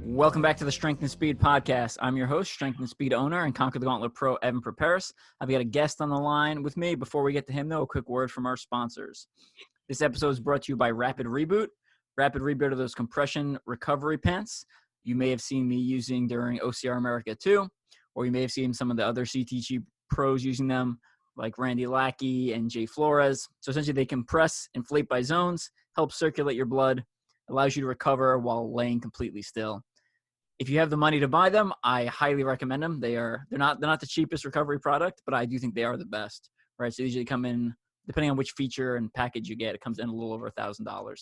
Welcome back to the Strength and Speed Podcast. I'm your host, Strength and Speed owner and Conquer the Gauntlet Pro, Evan Preparis. I've got a guest on the line with me. Before we get to him, though, a quick word from our sponsors. This episode is brought to you by Rapid Reboot. Rapid Reboot are those compression recovery pants you may have seen me using during OCR America 2, or you may have seen some of the other CTG pros using them, like Randy Lackey and Jay Flores. So essentially, they compress, inflate by zones, help circulate your blood, allows you to recover while laying completely still. If you have the money to buy them, I highly recommend them. They're not the cheapest recovery product, but I do think they are the best, right? So they usually come in, depending on which feature and package you get, it comes in a little over $1,000.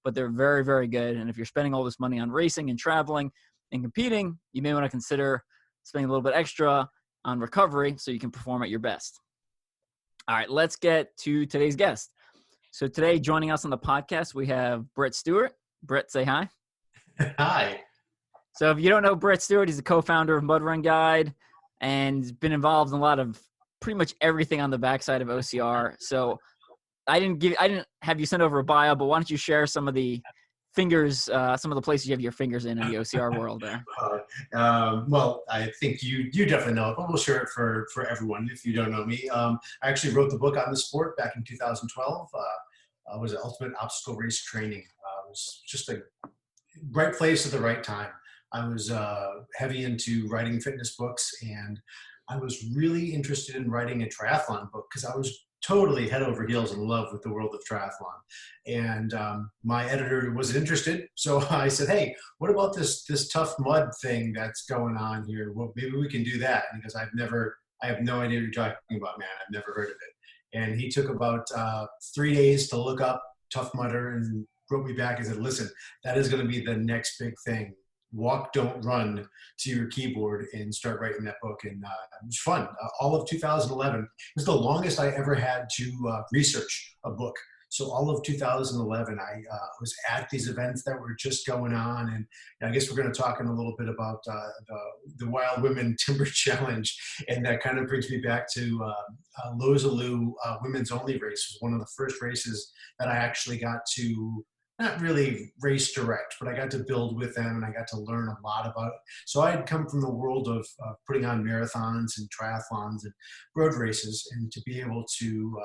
But they're very, very good. And if you're spending all this money on racing and traveling and competing, you may want to consider spending a little bit extra on recovery so you can perform at your best. All right, let's get to today's guest. So today, joining us on the podcast, we have Brett Stewart. Brett, say hi. Hi. So if you don't know Brett Stewart, he's the co-founder of Mud Run Guide and been involved in a lot of pretty much everything on the backside of OCR. So I didn't have you send over a bio, but why don't you share some of the some of the places you have your fingers in the OCR world there? Well, I think you definitely know it, but we'll share it for everyone if you don't know me. I actually wrote the book on the sport back in 2012. Was it Ultimate Obstacle Race Training? It was just a right place at the right time. I was heavy into writing fitness books, and I was really interested in writing a triathlon book because I was totally head over heels in love with the world of triathlon. And my editor wasn't interested, so I said, "Hey, what about this tough mud thing that's going on here? Well, maybe we can do that." And he goes, I have no idea what you're talking about, man. I've never heard of it. And he took about 3 days to look up Tough Mudder and wrote me back and said, "Listen, that is going to be the next big thing. Walk, don't run to your keyboard," and start writing that book. And it was fun. All of 2011 was the longest I ever had to research a book. So all of 2011, I was at these events that were just going on. And I guess we're going to talk in a little bit about the Wild Women Timber Challenge. And that kind of brings me back to Losaloo Women's Only Race. It was one of the first races that I actually got to not really race direct, but I got to build with them and I got to learn a lot about it. So I had come from the world of putting on marathons and triathlons and road races, and to be able to,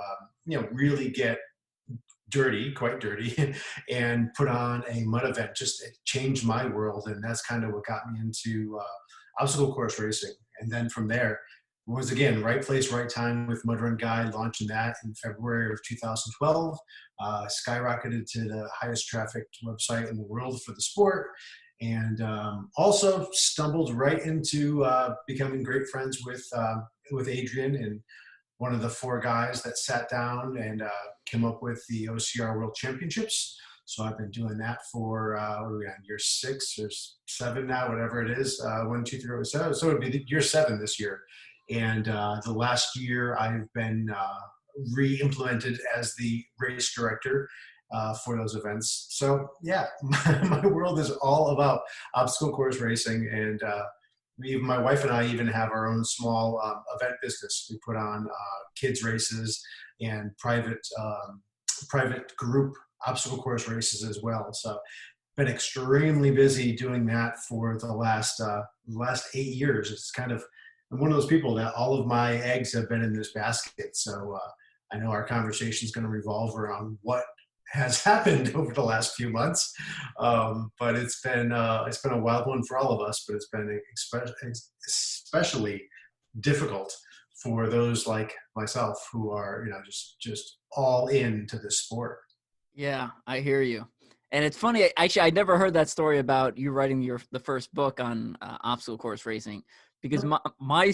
really get dirty, quite dirty, and put on a mud event, just it changed my world. And that's kind of what got me into obstacle course racing. And then from there, was again, right place, right time with Mud Run Guide, launching that in February of 2012, skyrocketed to the highest trafficked website in the world for the sport, and also stumbled right into becoming great friends with Adrian, and one of the four guys that sat down and came up with the OCR World Championships. So I've been doing that for, what are we on, year 6 or 7 now, whatever it is, 1, 2, 3, 4, so it'd be year 7 this year. And the last year I've been re-implemented as the race director for those events. So yeah, my world is all about obstacle course racing. And my wife and I even have our own small event business. We put on kids races and private group obstacle course races as well. So been extremely busy doing that for the last 8 years. It's kind of, I'm one of those people that all of my eggs have been in this basket. So I know our conversation is going to revolve around what has happened over the last few months. But it's been a wild one for all of us, but it's been especially difficult for those like myself who are, just all into this sport. Yeah, I hear you. And it's funny, actually, I never heard that story about you writing the first book on obstacle course racing, because my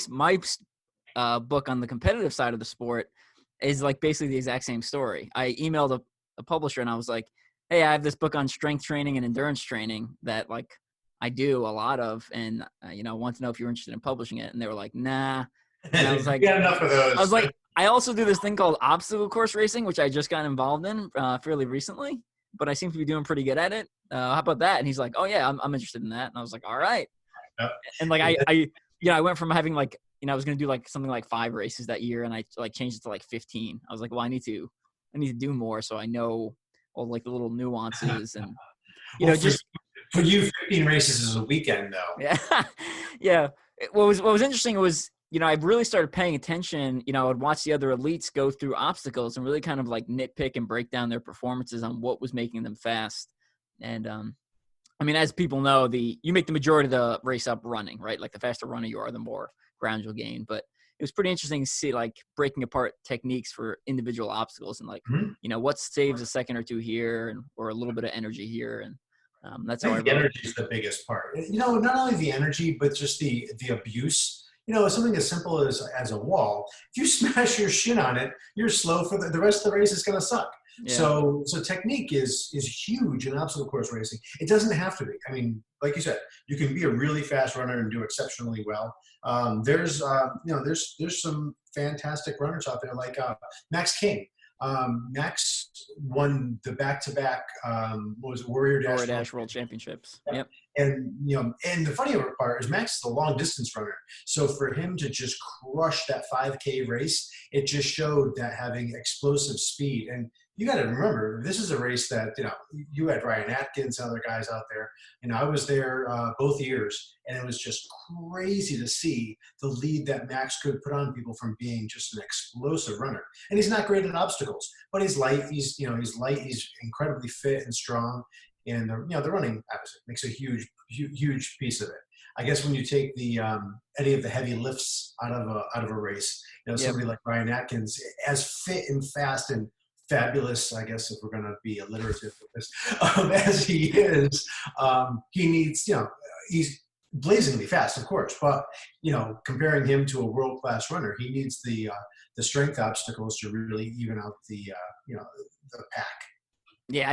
book on the competitive side of the sport is like basically the exact same story. I emailed a publisher and I was like, "Hey, I have this book on strength training and endurance training that like I do a lot of, and want to know if you're interested in publishing it. And they were like, nah. And I was like, got enough of those. I also do this thing called obstacle course racing, which I just got involved in fairly recently, but I seem to be doing pretty good at it. How about that? And he's like, oh yeah, I'm interested in that. And I was like, all right. Yep. And like, I went from having like, I was going to do like something like 5 races that year, and I like changed it to like 15. I was like, well, I need to do more, so I know all like the little nuances and for you, 15 races is a weekend though. Yeah. Yeah. What was interesting was, I really started paying attention. I would watch the other elites go through obstacles and really kind of like nitpick and break down their performances on what was making them fast. And as people know, you make the majority of the race up running, right? Like the faster runner you are, the more ground you'll gain. But it was pretty interesting to see like breaking apart techniques for individual obstacles and like, what saves a second or two here or a little bit of energy here. And that's how I think the energy is the biggest part. Not only the energy, but just the abuse. Something as simple as a wall. If you smash your shin on it, you're slow for the rest of the race is going to suck. Yeah. So technique is huge in obstacle course racing. It doesn't have to be. I mean, like you said, you can be a really fast runner and do exceptionally well. There's some fantastic runners out there like Max King. Max won the back-to-back Warrior Dash World Championships. Yep. And and the funny part is Max is a long distance runner. So for him to just crush that 5K race, it just showed that having explosive speed. And you got to remember, this is a race that you had Ryan Atkins and other guys out there. I was there both years, and it was just crazy to see the lead that Max could put on people from being just an explosive runner. And he's not great at obstacles, but he's light. He's light. He's incredibly fit and strong. And the running obviously makes a huge piece of it. I guess when you take the any of the heavy lifts out of a race, somebody like Ryan Atkins, as fit and fast and fabulous, I guess if we're going to be alliterative with this, as he is, he needs, he's blazingly fast, of course, but comparing him to a world-class runner, he needs the strength obstacles to really even out the pack. Yeah,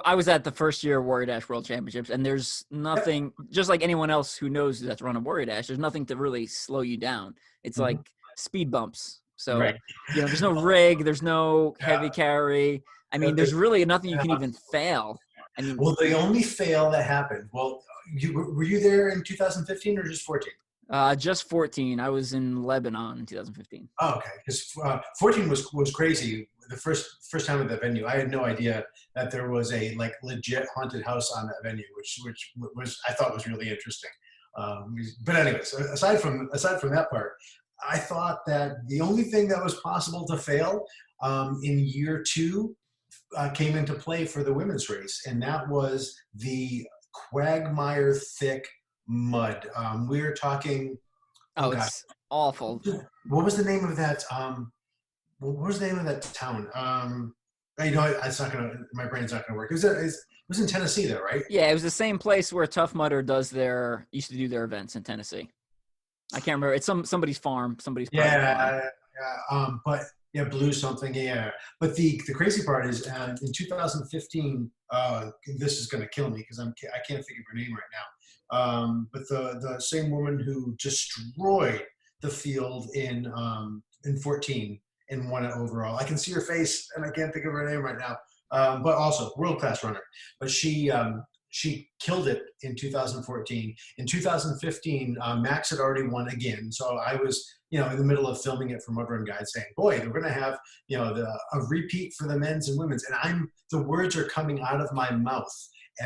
I was at the first year Warrior Dash World Championships, and there's nothing, just like anyone else who knows that's run a Warrior Dash, there's nothing to really slow you down. It's like speed bumps. So, right. There's no rig, there's no heavy carry. There's really nothing you can even fail. Well, the only fail that happened, were you there in 2015 or just 14? Just 14. I was in Lebanon in 2015. Oh, okay. Because 14 was crazy. The first time at that venue, I had no idea that there was a like legit haunted house on that venue, which was I thought was really interesting. But anyways, aside from that part, I thought that the only thing that was possible to fail in year 2 came into play for the women's race, and that was the quagmire thick mud. We're talking. Oh, it's awful. What was the name of that? What was the name of that town? It's not gonna. My brain's not gonna work. It was in Tennessee, though, right? Yeah, it was the same place where Tough Mudder used to do their events in Tennessee. I can't remember. It's somebody's farm, somebody's farm. But yeah, Blue something, yeah. But the crazy part is in 2015. This is gonna kill me because I can't think of her name right now. But the same woman who destroyed the field in 14 and won it overall. I can see her face and I can't think of her name right now. But also world-class runner. But she killed it in 2014. In 2015, Max had already won again. So I was, in the middle of filming it for Mud Run Guide saying, boy, they're going to have, a repeat for the men's and women's. And the words are coming out of my mouth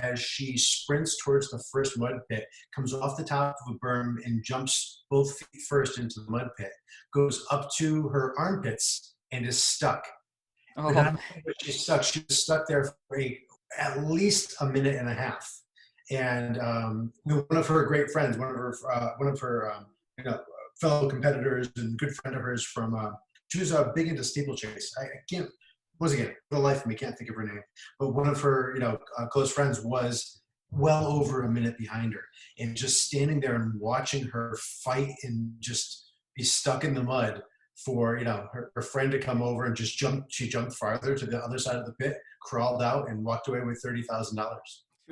as she sprints towards the first mud pit, comes off the top of a berm and jumps both feet first into the mud pit, goes up to her armpits and is stuck. Oh. She's stuck. She was stuck there for at least a minute and a half. And one of her great friends, one of her fellow competitors and good friend of hers from, she was big into steeplechase. I can't, once again, for the life of me, can't think of her name. But one of her, close friends was well over a minute behind her, and just standing there and watching her fight and just be stuck in the mud for her friend to come over and just jump. She jumped farther to the other side of the pit, crawled out, and walked away with $30,000.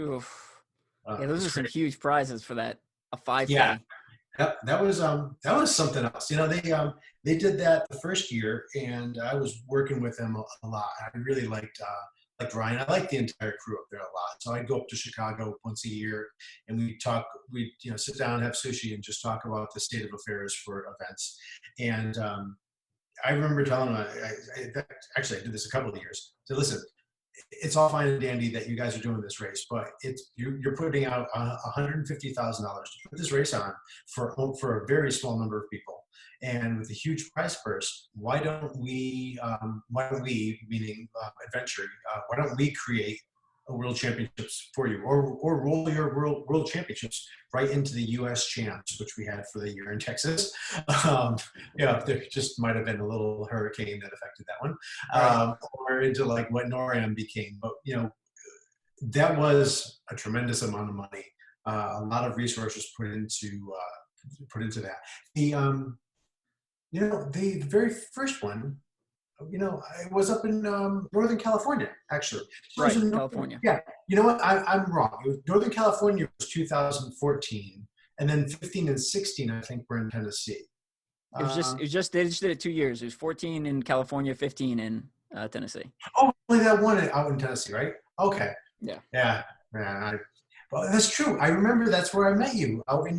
Oof. Yeah, those It's are some crazy. huge prizes for that. A Yeah, 5K. that was something else. They did that the first year, and I was working with them a lot. I really liked Ryan. I liked the entire crew up there a lot. So I'd go up to Chicago once a year, and we sit down, have sushi, and just talk about the state of affairs for events. And I remember telling them, actually I did this a couple of years. So listen, it's all fine and dandy that you guys are doing this race, but you're putting out $150,000 to put this race on for a very small number of people, and with a huge prize purse. Why don't we, meaning adventure, why don't we create a world championships for you, or roll your world championships right into the U.S. champs, which we had for the year in Texas. There just might have been a little hurricane that affected that one, or into like what NORAM became. But that was a tremendous amount of money, a lot of resources put into that. The very first one, I was up in Northern California, actually. Right, California. Yeah, you know what? I'm wrong. It was Northern California was 2014, and then 15 and 16, I think, were in Tennessee. They just did it 2 years. It was 14 in California, 15 in Tennessee. Oh, only that one out in Tennessee, right? Okay. Yeah. Yeah. Man, well, that's true. I remember that's where I met you out in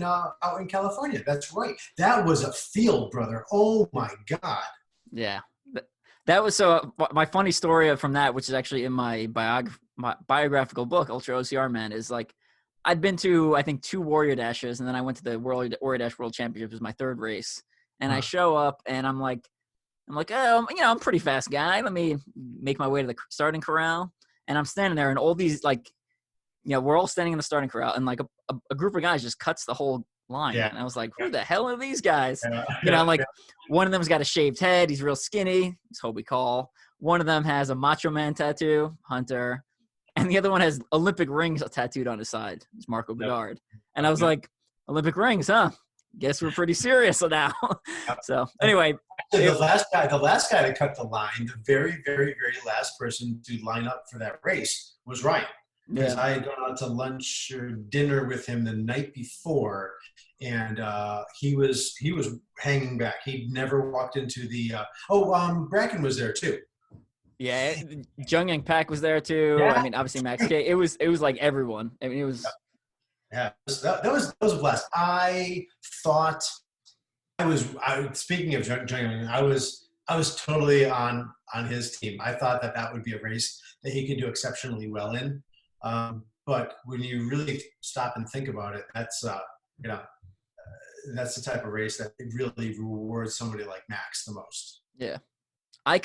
California. That's right. That was a field, brother. Oh my God. Yeah. That was so. My funny story from that, which is actually in my biographical book, Ultra-OCR Man, is like I'd been to, I think, 2 Warrior Dashes, and then I went to the Warrior Dash World Championship. It was my 3rd race, and I show up, and I'm like, oh, I'm a pretty fast guy. Let me make my way to the starting corral, and I'm standing there, and all these we're all standing in the starting corral, and like a group of guys just cuts the whole line. Yeah. And I was like, who the hell are these guys? Yeah. One of them's got a shaved head. He's real skinny. It's Hobie Call. One of them has a Macho Man tattoo, Hunter. And the other one has Olympic rings tattooed on his side. It's Marco Bedard. And I was like, Olympic rings, huh? Guess we're pretty serious now. So anyway. The last guy to cut the line, the very, very, very last person to line up for that race was Ryan. Because I had gone out to lunch or dinner with him the night before, and he was hanging back. He'd never walked into the. Bracken was there too. Yeah, Jung Young Pak was there too. Yeah. I mean, obviously Max K. It was like everyone. I mean, it was. Yeah, that was a blast. I thought speaking of Jung Young, I was totally on his team. I thought that would be a race that he could do exceptionally well in. But when you really stop and think about it, that's that's the type of race that really rewards somebody like Max the most. Yeah, I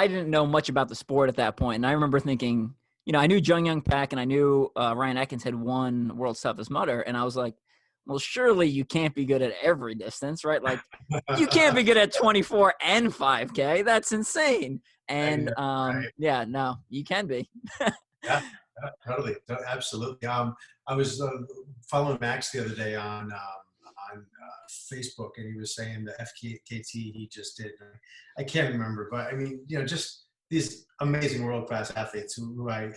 didn't know much about the sport at that point, and I remember thinking, I knew Jung Young Pak and I knew Ryan Atkins had won World's Toughest Mudder, and I was like, well, surely you can't be good at every distance, right? Like, you can't be good at 24 and 5K. That's insane. And yeah, no, you can be. Yeah, totally, absolutely. I was following Max the other day on Facebook, and he was saying the FKT he just did. I can't remember, but I mean, just these amazing world-class athletes who I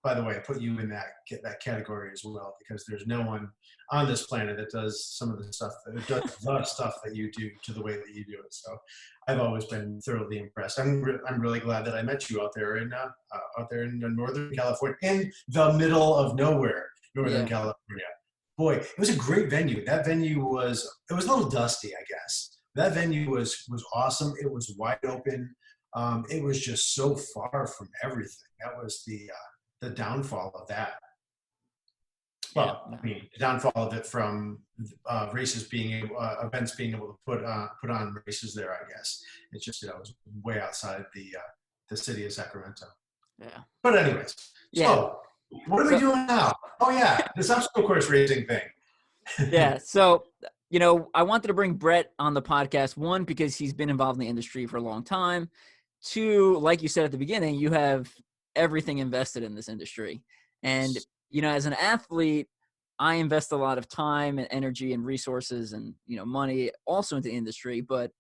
by the way, I put you in that category as well, because there's no one on this planet that does some of the stuff that you do to the way that you do it. So I've always been thoroughly impressed. I'm really glad that I met you out there in Northern California, in the middle of nowhere, Northern California. Boy, it was a great venue. That venue was a little dusty, I guess. That venue was awesome. It was wide open. It was just so far from everything. That was the downfall of that. Well, I mean, the downfall of it from events being able to put on races there, I guess. It's just, it was way outside the city of Sacramento. Yeah. But anyways, so what are we doing now? Oh yeah, this obstacle course racing thing. Yeah. So, I wanted to bring Brett on the podcast, one, because he's been involved in the industry for a long time. Two, like you said at the beginning, you have everything invested in this industry. And, as an athlete, I invest a lot of time and energy and resources and, money also into the industry. But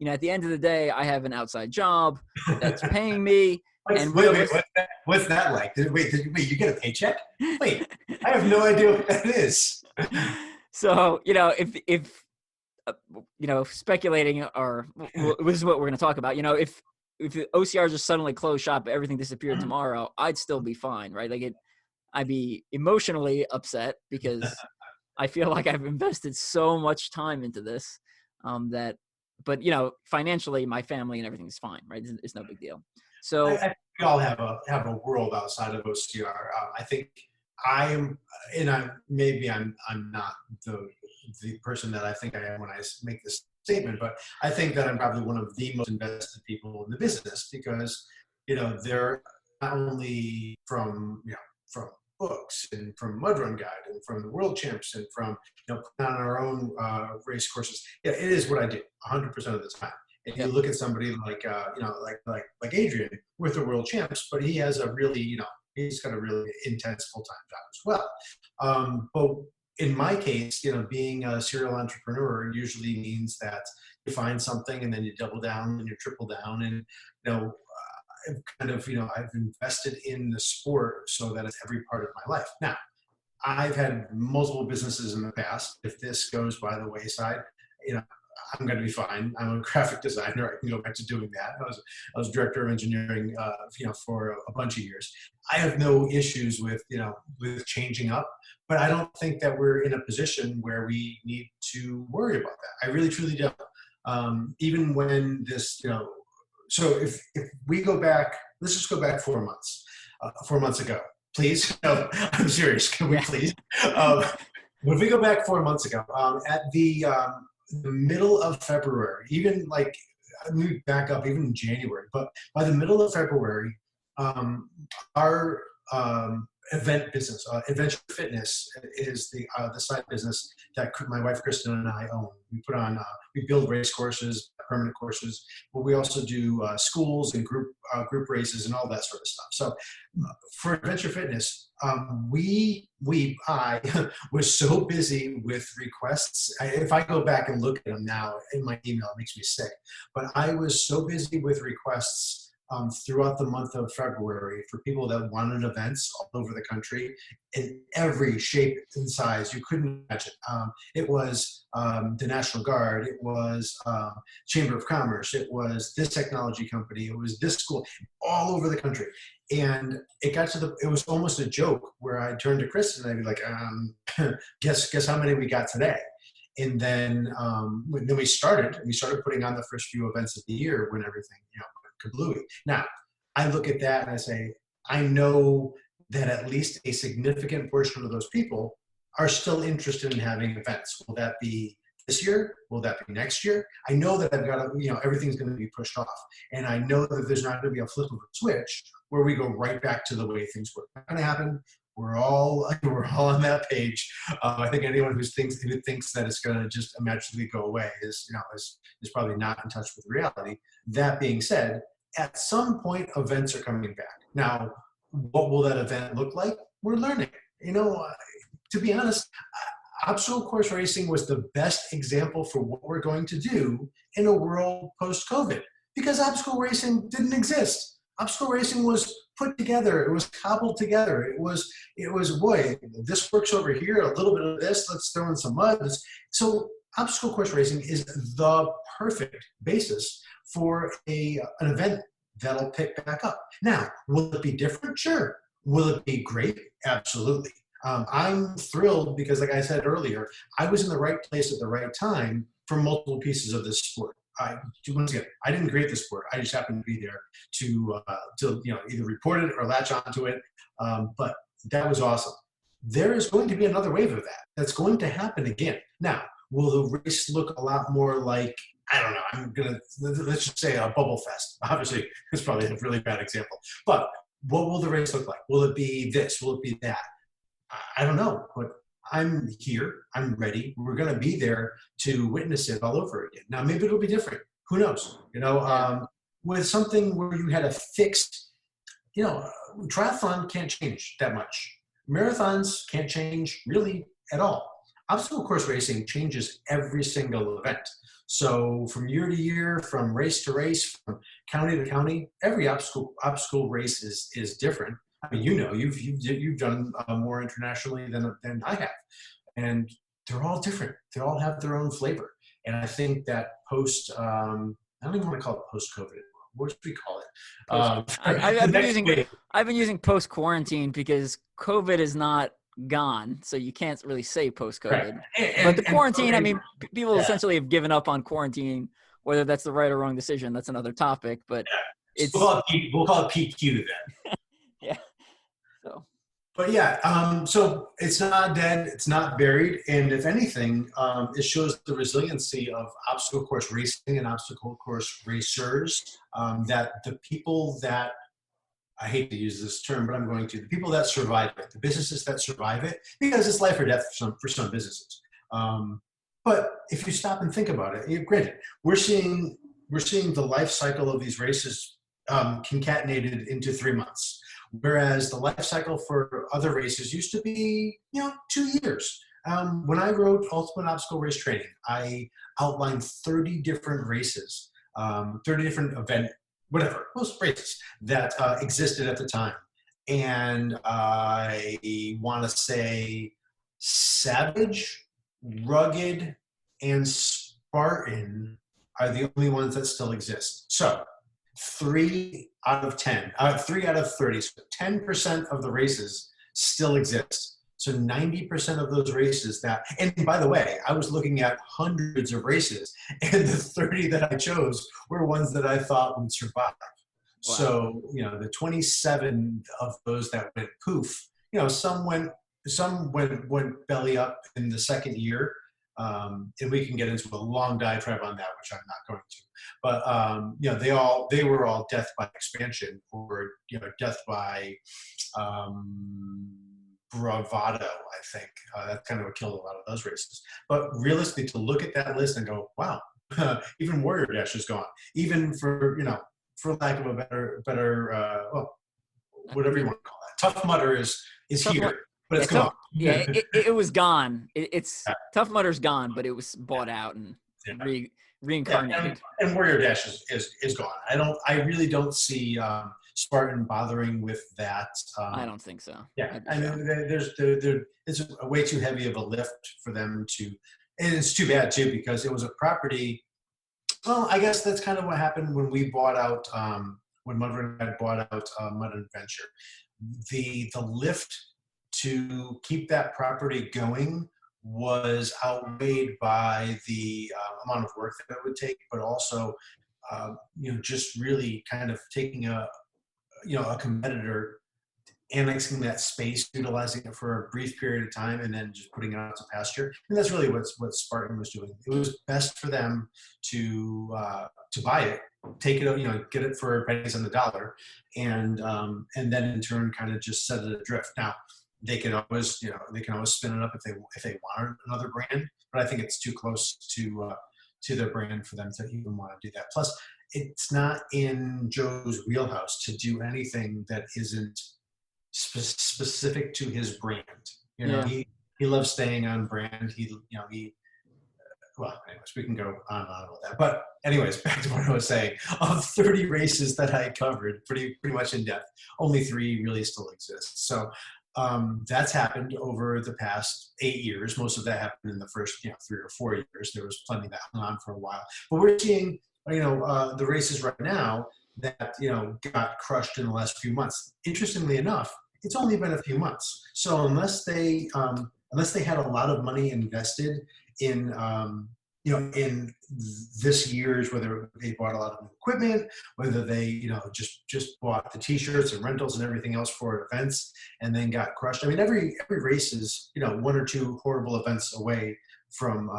at the end of the day, I have an outside job that's paying me. Wait, what's that like? Wait, you get a paycheck? Wait, I have no idea what that is. So, if speculating, or this is what we're going to talk about, if the OCRs just suddenly closed shop, everything disappeared tomorrow, I'd still be fine, right? Like I'd be emotionally upset because I feel like I've invested so much time into this, but financially, my family and everything's fine, right? It's no big deal. So I think we all have a world outside of OCR. I think I am, and I'm not the person that I think I am when I make this statement, but I think that I'm probably one of the most invested people in the business because they're not only from books and from Mud Run Guide and from the World Champs and from putting on our own race courses. Yeah, it is what I do 100% of the time. And you look at somebody like like Adrian with the World Champs, but he has a really he's got a really intense full-time job as well. But in my case, being a serial entrepreneur usually means that you find something and then you double down and you triple down, and I've invested in the sport so that it's every part of my life. Now, I've had multiple businesses in the past. If this goes by the wayside, I'm going to be fine. I'm a graphic designer. I can go back to doing that. I was director of engineering, for a bunch of years. I have no issues with changing up, but I don't think that we're in a position where we need to worry about that. I really, truly don't. Even when this, so if we go back, let's just go back 4 months. 4 months ago, please. No, I'm serious. Can we please? If we go back 4 months ago, at the middle of February, even like, let me back up, even in January, but by the middle of February, our event business, Adventure Fitness, is the side business that my wife Kristen and I own. We build race courses, permanent courses, but we also do schools and group races and all that sort of stuff. So for Adventure Fitness, I was so busy with requests. If I go back and look at them now in my email, it makes me sick. But I was so busy with requests throughout the month of February for people that wanted events all over the country in every shape and size you couldn't imagine. It was the National Guard, it was Chamber of Commerce, it was this technology company, it was this school, all over the country. And it was almost a joke where I'd turn to Chris and I'd be like, guess how many we got today? And then we started putting on the first few events of the year when everything, kablooey. Now, I look at that and I say, I know that at least a significant portion of those people are still interested in having events. Will that be this year? Will that be next year? I know that I've got to, everything's going to be pushed off. And I know that there's not going to be a flip of a switch where we go right back to the way things were. Not going to happen. We're all on that page. I think anyone who thinks that it's going to just magically go away is probably not in touch with reality. That being said, at some point, events are coming back. Now, what will that event look like? We're learning. To be honest, obstacle course racing was the best example for what we're going to do in a world post-COVID, because obstacle racing didn't exist. Obstacle racing was put together. It was cobbled together. It was, boy, this works over here, a little bit of this, let's throw in some mud. So obstacle course racing is the perfect basis for an event that'll pick back up. Now, will it be different? Sure. Will it be great? Absolutely. I'm thrilled because, like I said earlier, I was in the right place at the right time for multiple pieces of this sport. Once again, I didn't create the sport. I just happened to be there to either report it or latch onto it. But that was awesome. There is going to be another wave of that. That's going to happen again. Now, will the race look a lot more like, I don't know, let's just say a bubble fest. Obviously, it's probably a really bad example. But what will the race look like? Will it be this? Will it be that? I don't know, but I'm here. I'm ready. We're going to be there to witness it all over again. Now, maybe it'll be different. Who knows? With something where you had a fixed, triathlon can't change that much. Marathons can't change really at all. Obstacle course racing changes every single event. So from year to year, from race to race, from county to county, every obstacle race is different. I mean, you've done more internationally than I have, and they're all different. They all have their own flavor. And I think that I don't even want to call it post-COVID anymore. What should we call it? I've been using post-quarantine because COVID is not gone, so you can't really say post-COVID. Right. But the quarantine, I mean, people essentially have given up on quarantine. Whether that's the right or wrong decision, that's another topic. But it's we'll call it PQ then. Yeah. So. But yeah, so it's not dead, it's not buried, and if anything, it shows the resiliency of obstacle course racing and obstacle course racers, that the people that, I hate to use this term, but I'm going to, the people that survive it, the businesses that survive it, because it's life or death for some businesses. But if you stop and think about it, granted, we're seeing the life cycle of these races concatenated into 3 months. Whereas the life cycle for other races used to be, 2 years. When I wrote Ultimate Obstacle Race Training, I outlined 30 different races, 30 different most races that existed at the time. And I want to say Savage, Rugged, and Spartan are the only ones that still exist. So 3 out of 10, 3 out of 30, so 10% of the races still exist. So 90% of those races and by the way, I was looking at hundreds of races, and the 30 that I chose were ones that I thought would survive. Wow. So, the 27 of those that went poof, some went belly up in the second year. And we can get into a long diatribe on that, which I'm not going to. But they were all death by expansion, or death by bravado. I think that's kind of what killed a lot of those races. But realistically, to look at that list and go, wow, even Warrior Dash is gone. Even for lack of a better whatever you want to call it, Tough Mudder is here. But it's gone. It was gone. Tough Mudder's gone, but it was bought out and reincarnated. And Warrior Dash is gone. I really don't see Spartan bothering with that. I don't think so. Yeah, I mean, it's way too heavy of a lift for them to, and it's too bad too, because it was a property. Well, I guess that's kind of what happened when we bought out, when Mud had bought out Mud Adventure. The lift to keep that property going was outweighed by the amount of work that it would take, but also, just really kind of taking a competitor, annexing that space, utilizing it for a brief period of time, and then just putting it out to pasture. And that's really what Spartan was doing. It was best for them to buy it, take it, get it for pennies on the dollar, and then in turn kind of just set it adrift. Now, they can always spin it up if they want another brand, but I think it's too close to their brand for them to even want to do that. Plus, it's not in Joe's wheelhouse to do anything that isn't specific to his brand. He loves staying on brand. Well, anyways, we can go on and on about that. But anyways, back to what I was saying. Of 30 races that I covered pretty much in depth, only 3 really still exist. So that's happened over the past 8 years. Most of that happened in the first 3 or 4 years. There was plenty that hung on for a while. But we're seeing the races right now that got crushed in the last few months. Interestingly enough, it's only been a few months. So unless they had a lot of money invested in in this year's, whether they bought a lot of new equipment, whether they just bought the t-shirts and rentals and everything else for events, and then got crushed. I mean, every race is 1 or 2 horrible events away from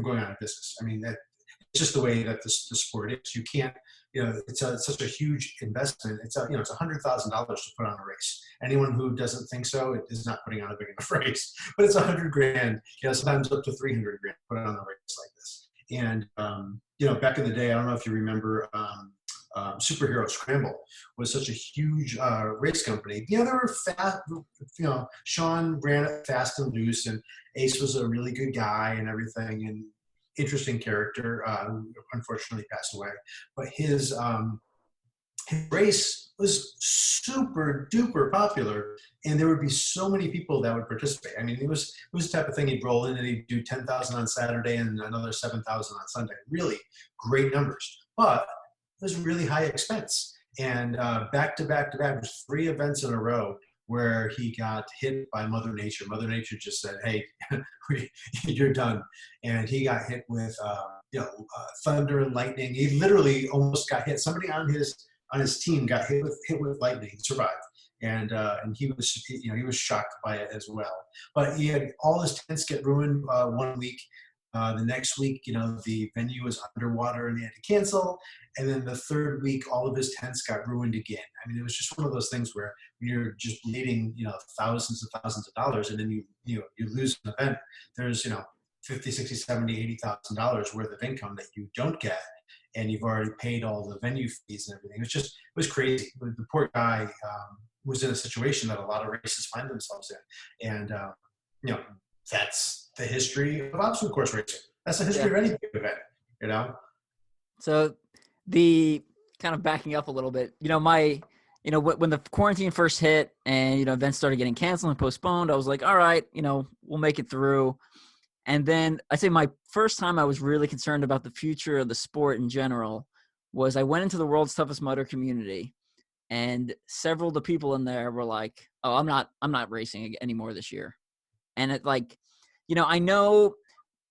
going out of business. I mean, it's just the way that the sport is. You can't, it's such a huge investment. It's $100,000 to put on a race. Anyone who doesn't think so is not putting on a big enough race. But it's $100,000, sometimes up to $300,000 put on a race like this. And back in the day, I don't know if you remember, Superhero Scramble was such a huge race company. They were fast. Sean ran it fast and loose, and Ace was a really good guy and everything. interesting character who unfortunately passed away. But his race was super duper popular, and there would be so many people that would participate. I mean, it was the type of thing he'd roll in and he'd do 10,000 on Saturday and another 7,000 on Sunday. Really great numbers, but it was really high expense. And back to back to back, there's 3 events in a row where he got hit by Mother Nature. Mother Nature just said, "Hey, you're done," and he got hit with thunder and lightning. He literally almost got hit. Somebody on his team got hit with lightning, survived, and he was shocked by it as well. But he had all his tents get ruined 1 week. The next week, the venue was underwater and they had to cancel. And then the third week, all of his tents got ruined again. I mean, it was just one of those things where you're just bleeding, thousands and thousands of dollars, and then you lose an event. There's 50, 60, 70, $80,000 worth of income that you don't get, and you've already paid all the venue fees and everything. It was crazy. The poor guy was in a situation that a lot of races find themselves in, and that's the history of obstacle course racing. That's the history of any big event, So the kind of backing up a little bit, when the quarantine first hit and, events started getting canceled and postponed, I was like, all right, we'll make it through. And then I'd say my first time I was really concerned about the future of the sport in general was I went into the World's Toughest Mudder community, and several of the people in there were like, oh, I'm not racing anymore this year. And it I know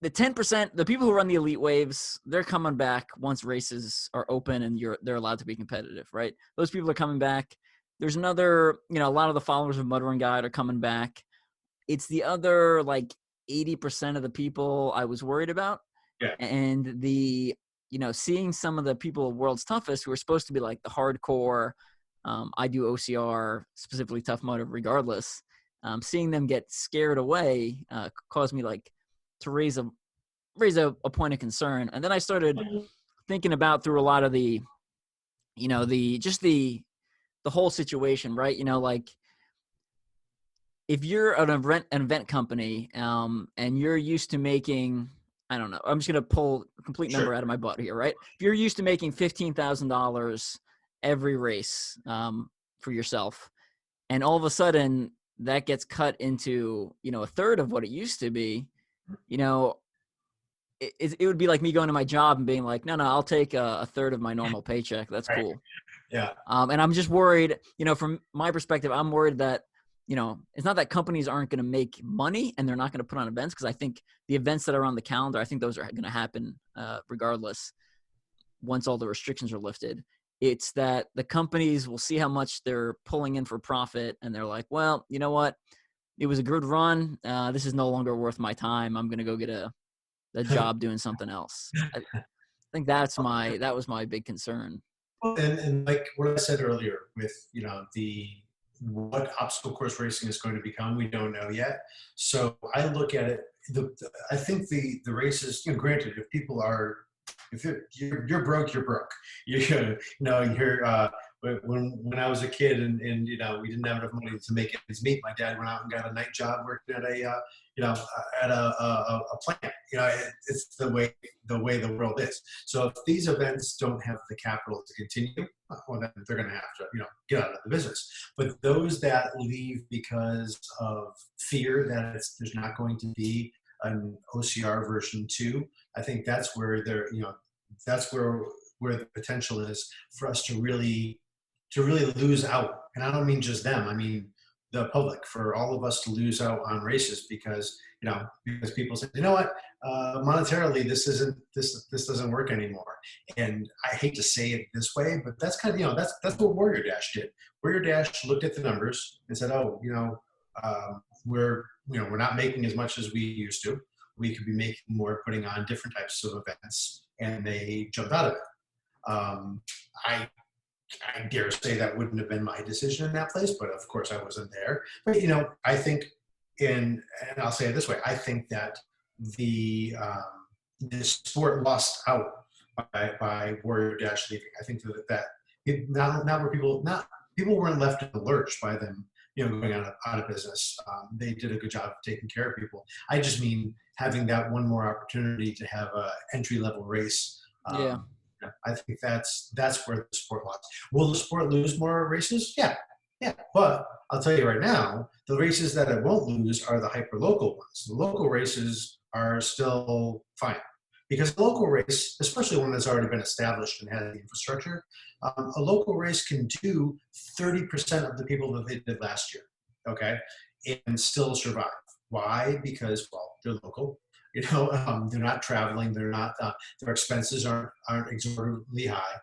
the 10%, the people who run the elite waves, they're coming back once races are open and they're allowed to be competitive, right? Those people are coming back. There's another, a lot of the followers of Mud Run Guide are coming back. It's the other 80% of the people I was worried about. Yeah. And seeing some of the people of World's Toughest who are supposed to be like the hardcore, I do OCR, specifically Tough Mudder regardless, seeing them get scared away caused me to raise a point of concern. And then I started thinking about through a lot of the whole situation, right? If you're an event company and you're used to making, I don't know, I'm just going to pull a complete number out of my butt here, right? If you're used to making $15,000 every race for yourself, and all of a sudden that gets cut into, a third of what it used to be, it would be like me going to my job and being like, no, I'll take a third of my normal paycheck. That's right. cool. Yeah. And I'm just worried, from my perspective, I'm worried that, it's not that companies aren't going to make money and they're not going to put on events, because I think the events that are on the calendar, I think those are going to happen regardless once all the restrictions are lifted. It's that the companies will see how much they're pulling in for profit, and they're like, well, you know what? It was a good run. This is no longer worth my time. I'm going to go get a job doing something else. I think that was my big concern. And like what I said earlier with, what obstacle course racing is going to become, we don't know yet. So I look at it, I think the races, granted, if you're broke, you're broke. When I was a kid and we didn't have enough money to make ends meet, my dad went out and got a night job working at a plant. It's the way the world is. So if these events don't have the capital to continue, well, then they're going to have to get out of the business. But those that leave because of fear that there's not going to be an OCR version 2, I think that's where that's where the potential is for us to really lose out. And I don't mean just them, I mean the public, for all of us to lose out on races because people say, what, monetarily this doesn't work anymore. And I hate to say it this way, but that's kind of that's what Warrior Dash did. Warrior Dash looked at the numbers and said, we're not making as much as we used to. We could be making more, putting on different types of events, and they jumped out of it. I dare say that wouldn't have been my decision in that place, but of course I wasn't there. But I think, and I'll say it this way, I think that the sport lost out by Warrior Dash leaving. I think that people weren't left in the lurch by them, going out of business. They did a good job of taking care of people. I just mean having that one more opportunity to have a entry level race. Yeah. I think that's where the sport lost. Will the sport lose more races? Yeah, yeah. But I'll tell you right now, the races that it won't lose are the hyper local ones. The local races are still fine because a local race, especially one that's already been established and has the infrastructure, a local race can do 30% of the people that they did last year. Okay, and still survive. Why? Because, well, they're local. They're not traveling. They're not. Their expenses aren't exorbitantly high.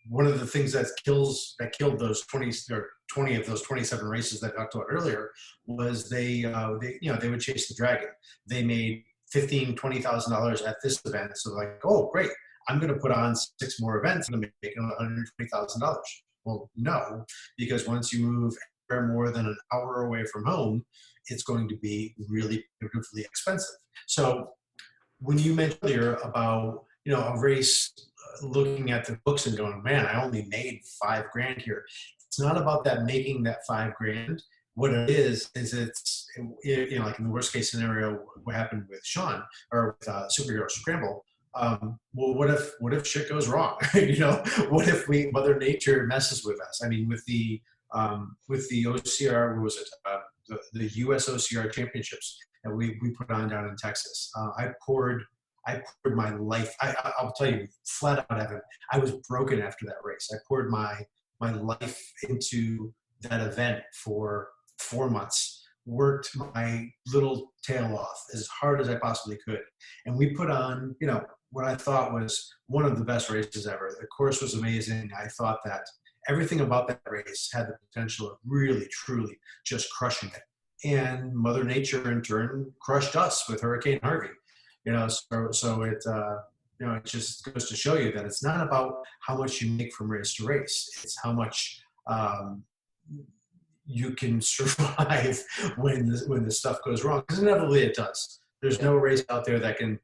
One of the things that killed those 20 of those 27 races that I talked about earlier was they would chase the dragon. They made $15,000-$20,000 at this event, so like, oh great, I'm going to put on 6 more events and I'm making $120,000. Well, no, because once you move more than an hour away from home, it's going to be really prohibitively expensive. So when you mentioned earlier about a race, looking at the books and going, man, I only made $5,000 here. It's not about that making that $5,000. What it is it's like in the worst case scenario, what happened with Sean or with Superhero Scramble. Well, what if shit goes wrong? What if Mother Nature messes with us? I mean, with the OCR, what was it? The US OCR championships that we put on down in Texas. I poured my life. I'll tell you flat out, Evan, I was broken after that race. I poured my life into that event for 4 months, worked my little tail off as hard as I possibly could. And we put on, what I thought was one of the best races ever. The course was amazing. I thought that everything about that race had the potential of really, truly just crushing it. And Mother Nature in turn crushed us with Hurricane Harvey. So it just goes to show you that it's not about how much you make from race to race. It's how much you can survive when the stuff goes wrong, because inevitably it does. There's no race out there that can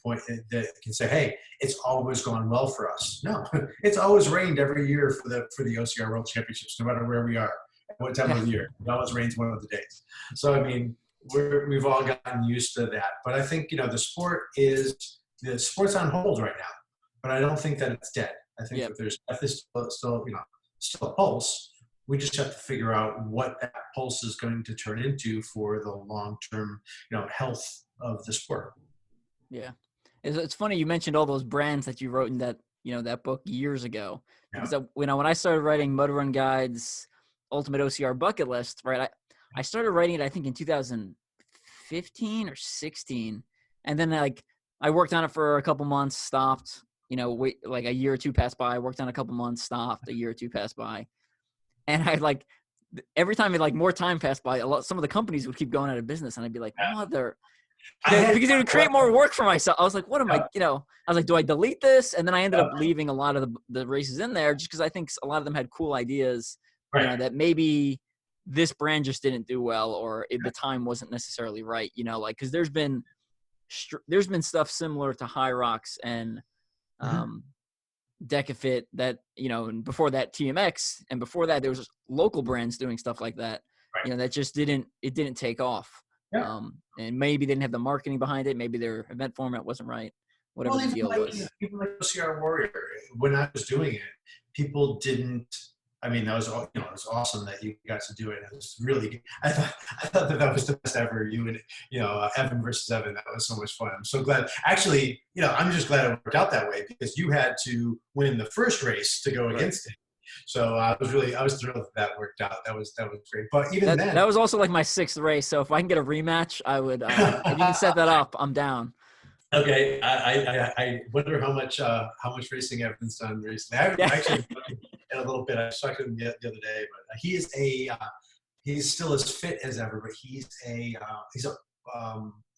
say, hey, it's always gone well for us. No, it's always rained every year for the OCR World Championships, no matter where we are, at what time of the year. It always rains one of the days. So I mean, we've all gotten used to that. But I think the sport's on hold right now, but I don't think that it's dead. I think that there's still a pulse. We just have to figure out what that pulse is going to turn into for the long-term, health of the sport. Yeah. It's funny you mentioned all those brands that you wrote in that, that book years ago. Because when I started writing Mud Run Guide's Ultimate OCR Bucket List, right, I started writing it, I think, in 2015 or 16. And then I worked on it for a couple months, stopped, wait, like a year or two passed by. I worked on a couple months, stopped, a year or two passed by. And I every time more time passed by, some of the companies would keep going out of business. And I'd be like, mother, because it would create more work for myself. I was like, what am I, I was like, do I delete this? And then I ended up leaving a lot of the races in there just because I think a lot of them had cool ideas, that maybe this brand just didn't do well, or the time wasn't necessarily right, because there's been stuff similar to High Rocks and Decafit that, and before that TMX, and before that there was local brands doing stuff like that, that just didn't take off. And maybe they didn't have the marketing behind it. Maybe their event format wasn't right. Whatever the deal was. Even like OCR Warrior, when I was doing it, people didn't. I mean, that was it was awesome that you got to do it. It was really good. I thought that was the best ever. You and Evan versus Evan. That was so much fun. I'm so glad. Actually, I'm just glad it worked out that way, because you had to win the first race to go against it. So I was thrilled that worked out. That was great. But even then, that was also like my 6th race. So if I can get a rematch, I would. If you can set that up, I'm down. Okay, I wonder how much racing Evan's done recently. I actually in a little bit. I was talking to him the other day, but he's still as fit as ever. But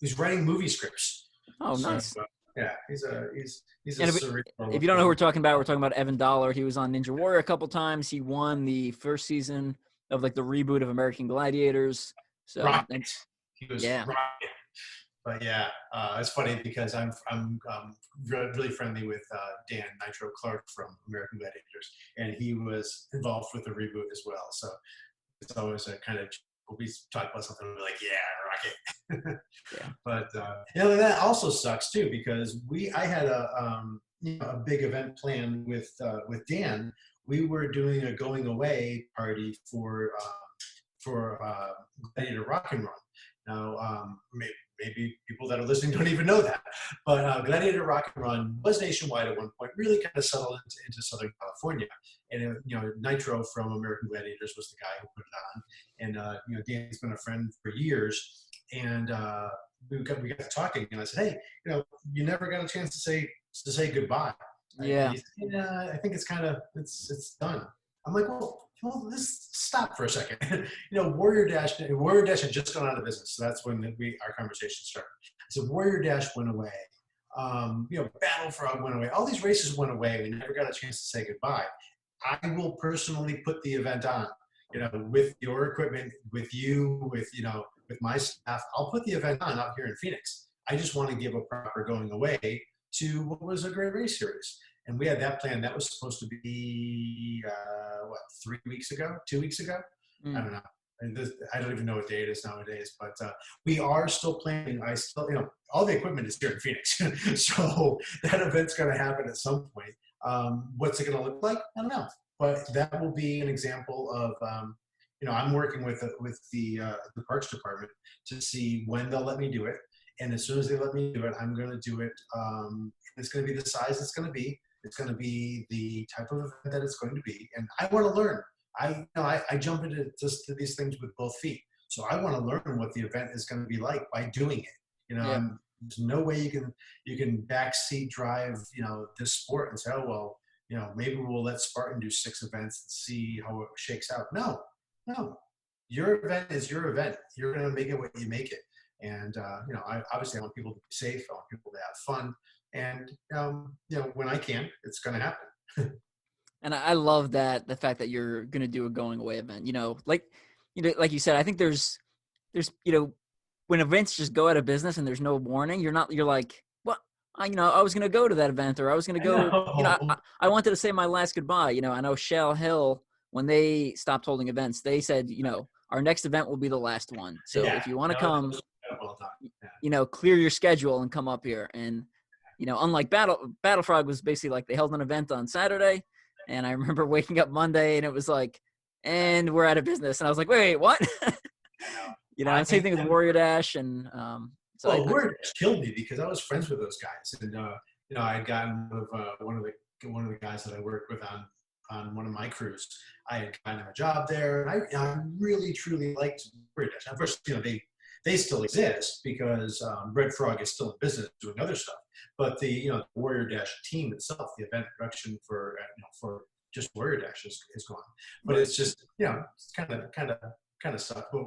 he's writing movie scripts. Oh, nice. So, yeah, he's a if you don't know who we're talking about Evan Dollar. He was on Ninja Warrior a couple times. He won the first season of the reboot of American Gladiators. So he was rocking. But yeah, it's funny because I'm really friendly with Dan Nitro Clark from American Gladiators, and he was involved with the reboot as well. So it's always a kind of we'll be talking about something, we'll be like, yeah, rock it. Yeah. But that also sucks too, because I had a big event planned with Dan. We were doing a going away party for Gladiator Rock and Run. Now, maybe people that are listening don't even know that, but Gladiator Rock and Run was nationwide at one point, really kind of settled into Southern California. And, Nitro from American Gladiators was the guy who put it on. And, Dan's been a friend for years. And we got to talking, and I said, hey, you never got a chance to say goodbye. Yeah. And he said, yeah, I think it's kind of, it's done. I'm like, well, let's stop for a second. Warrior Dash had just gone out of business. So that's when our conversation started. So Warrior Dash went away. Battle Frog went away. All these races went away. We never got a chance to say goodbye. I will personally put the event on, with your equipment, with you, with my staff. I'll put the event on out here in Phoenix. I just want to give a proper going away to what was a great race series. And we had that plan. That was supposed to be, 3 weeks ago, 2 weeks ago? I don't know. I don't even know what day it is nowadays, but we are still planning. All the equipment is here in Phoenix. So that event's going to happen at some point. What's it going to look like? I don't know. But that will be an example of, I'm working with the Parks Department to see when they'll let me do it. And as soon as they let me do it, I'm going to do it. It's going to be the size it's going to be. It's going to be the type of event that it's going to be. And I want to learn. I jump into these things with both feet. So I want to learn what the event is going to be like by doing it. There's no way you can backseat drive, this sport and say, oh, well, maybe we'll let Spartan do 6 events and see how it shakes out. No. Your event is your event. You're going to make it what you make it. And, I want people to be safe. I want people to have fun. And, when I can, it's going to happen. And I love the fact that you're going to do a going away event, like you said, I think there's, when events just go out of business and there's no warning, you're like, well, I was going to go to that event, or I was going to go, I wanted to say my last goodbye. I know Shell Hill, when they stopped holding events, they said, our next event will be the last one. So if you want to come, clear your schedule and come up here. And, unlike Battle Frog was basically like they held an event on Saturday. And I remember waking up Monday and it was like, and we're out of business. And I was like, wait, what? And same thing with Warrior Dash. And Warrior Dash killed me because I was friends with those guys. And, I had gotten one of the guys that I worked with on one of my crews. I had gotten a job there. And I really, truly liked Warrior Dash. Of course, they still exist because Red Frog is still in business doing other stuff. But the Warrior Dash team itself, the event production for just Warrior Dash is gone. But it's just it's kind of sucked. But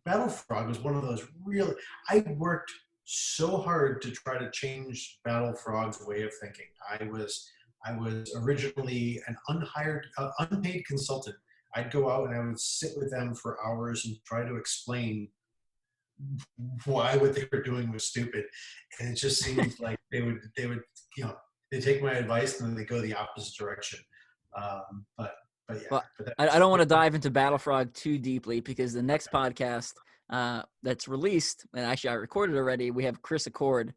Battle Frog was one of those really. I worked so hard to try to change Battle Frog's way of thinking. I was originally an unpaid consultant. I'd go out and I would sit with them for hours and try to explain why what they were doing was stupid. And it just seems like they would they take my advice and then they go the opposite direction. But yeah. Well, I don't want to dive into Battle Frog too deeply because the next podcast that's released, and actually I recorded already, we have Chris Accord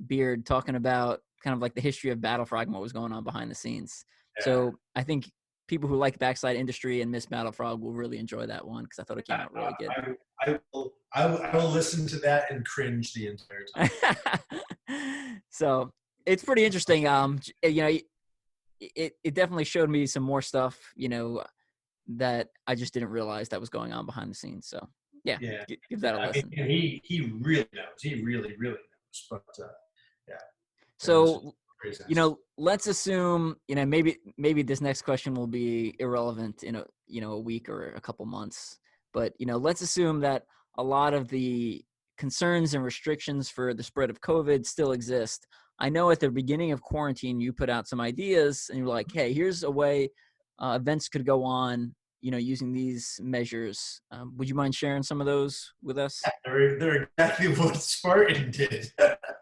Beard talking about kind of like the history of Battle Frog and what was going on behind the scenes. Yeah. So I think people who like Backside Industry and Miss Battle Frog will really enjoy that one because I thought it came out really good. I will listen to that and cringe the entire time. So it's pretty interesting. It definitely showed me some more stuff, that I just didn't realize that was going on behind the scenes. So yeah. Give that a listen. And he really knows. He really, really knows. But yeah. So let's assume, maybe this next question will be irrelevant in a week or a couple months, but, let's assume that a lot of the concerns and restrictions for the spread of COVID still exist. I know at the beginning of quarantine, you put out some ideas and you're like, hey, here's a way events could go on, using these measures. Would you mind sharing some of those with us? They're exactly what Spartan did.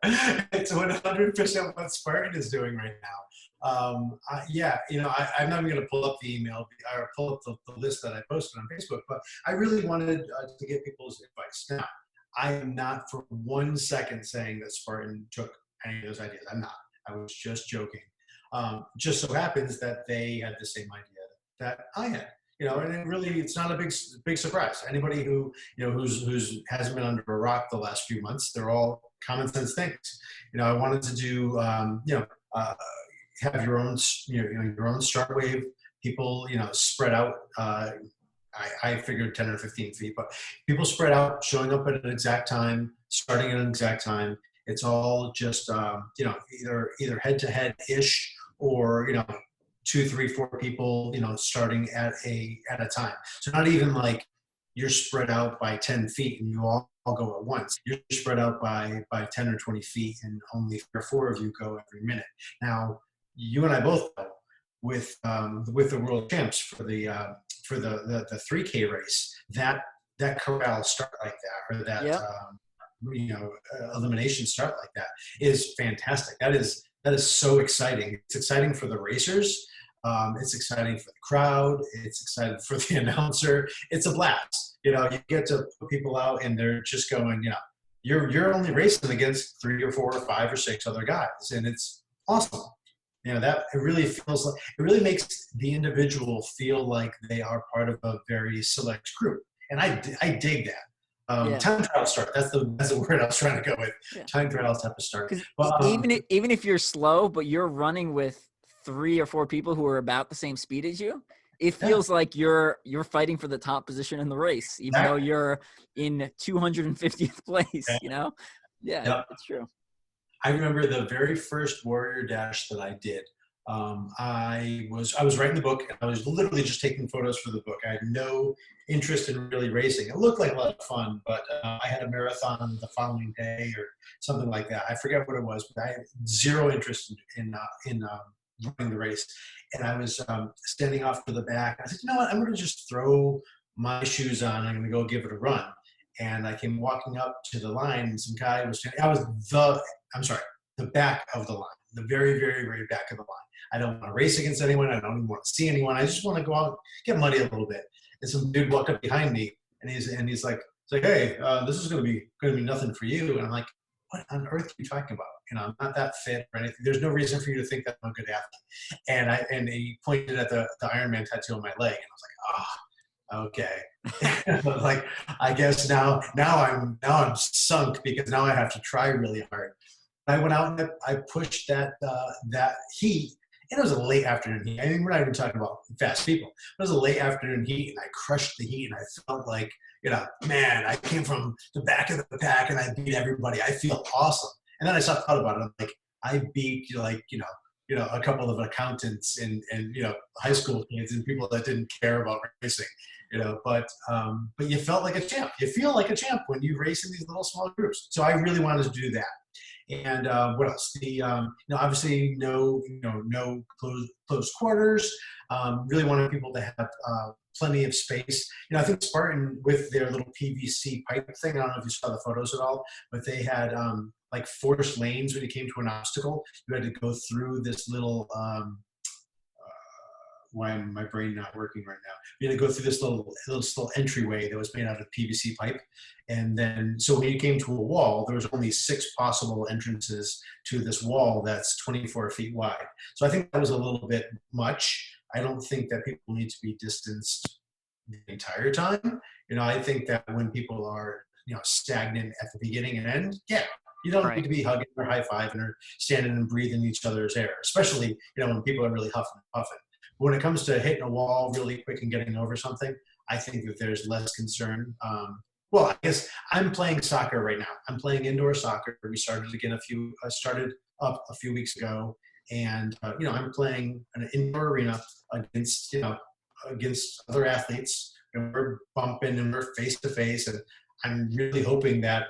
It's 100% what Spartan is doing right now. Yeah, I'm not even going to pull up the email or pull up the list that I posted on Facebook, but I really wanted to get people's advice. Now, I am not for 1 second saying that Spartan took any of those ideas. I'm not. I was just joking. Just so happens that they had the same idea that I had. And it's not a big surprise. Anybody who's hasn't been under a rock the last few months, they're all common sense things. I wanted to do, have your own, your own start wave. People, spread out. I figured 10 or 15 feet, but people spread out, showing up at an exact time, starting at an exact time. It's all just, either head to head ish, or 2, 3, 4 people, starting at a time. So not even like you're spread out by 10 feet and you all go at once. You're spread out by 10 or 20 feet, and only 3 or 4 of you go every minute. Now, you and I both know with the world champs for the 3K race, that corral start like that, or that Yep. Elimination start like that is fantastic. That is so exciting. It's exciting for the racers. It's exciting for the crowd. It's exciting for the announcer. It's a blast. You get to put people out, and they're just going. You're only racing against 3 or 4 or 5 or 6 other guys, and it's awesome. That it really feels like, it really makes the individual feel like they are part of a very select group, and I dig that. Time trial start. That's the word I was trying to go with. Yeah. Time trials have to start. But even if you're slow, but you're running with 3 or 4 people who are about the same speed as you, it feels like you're fighting for the top position in the race, even though you're in 250th place. Yeah, it's true. I remember the very first Warrior Dash that I did. I was writing the book, and I was literally just taking photos for the book. I had no interest in really racing. It looked like a lot of fun, but I had a marathon the following day or something like that. I forget what it was, but I had zero interest in running the race. And I was standing off to the back. I said, you know what? I'm going to just throw my shoes on. I'm going to go give it a run. And I came walking up to the line, and some guy was standing. The back of the line, the very, very, very back of the line. I don't want to race against anyone. I don't even want to see anyone. I just want to go out, get muddy a little bit. And some dude walked up behind me, and he's like, hey, this is going to be nothing for you. And I'm like, what on earth are you talking about? I'm not that fit or anything. There's no reason for you to think that I'm a good athlete. And he pointed at the Ironman tattoo on my leg, and I was like, okay. Like, I guess now I'm sunk, because now I have to try really hard. I went out and I pushed that heat. And it was a late afternoon heat. I mean, we're not even talking about fast people. It was a late afternoon heat, and I crushed the heat, and I felt like, man, I came from the back of the pack, and I beat everybody. I feel awesome. And then I thought about it. I'm like, I beat a couple of accountants and high school kids and people that didn't care about racing. But you felt like a champ. You feel like a champ when you race in these little small groups. So I really wanted to do that. And what else? Obviously no close quarters. Really wanted people to have plenty of space. I think Spartan, with their little PVC pipe thing, I don't know if you saw the photos at all, but they had like forced lanes when you came to an obstacle. You had to go through this little why am my brain not working right now? You had to go through this little entryway that was made out of PVC pipe. And then, so when you came to a wall, there was only 6 possible entrances to this wall that's 24 feet wide. So I think that was a little bit much. I don't think that people need to be distanced the entire time. I think that when people are, stagnant at the beginning and end, yeah, you don't need to be hugging or high-fiving or standing and breathing each other's air, especially, when people are really huffing and puffing. When it comes to hitting a wall really quick and getting over something, I think that there's less concern. Well, I guess I'm playing soccer right now. I'm playing indoor soccer. We started again started up a few weeks ago, and I'm playing an indoor arena against other athletes, and we're bumping and we're face to face, and I'm really hoping that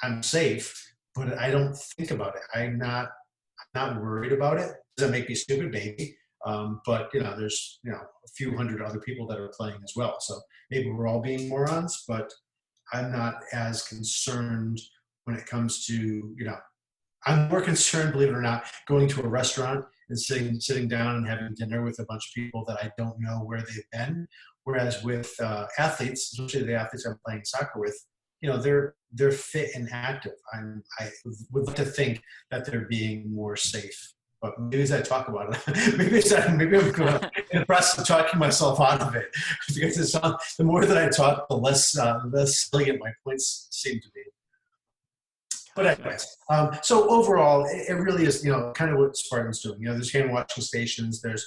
I'm safe, but I don't think about it. I'm not worried about it. Does that make me stupid? Maybe. But there's a few hundred other people that are playing as well, so maybe we're all being morons, but I'm not as concerned when it comes to I'm more concerned, believe it or not, going to a restaurant and sitting down and having dinner with a bunch of people that I don't know where they've been. Whereas with athletes, especially the athletes I'm playing soccer with, they're fit and active. I would like to think that they're being more safe. But maybe as I talk about it, maybe I'm in the process of talking myself out of it. Because the more that I talk, the less salient my points seem to be. But anyways, so overall, it really is, kind of what Spartan's doing. There's hand washing stations. There's,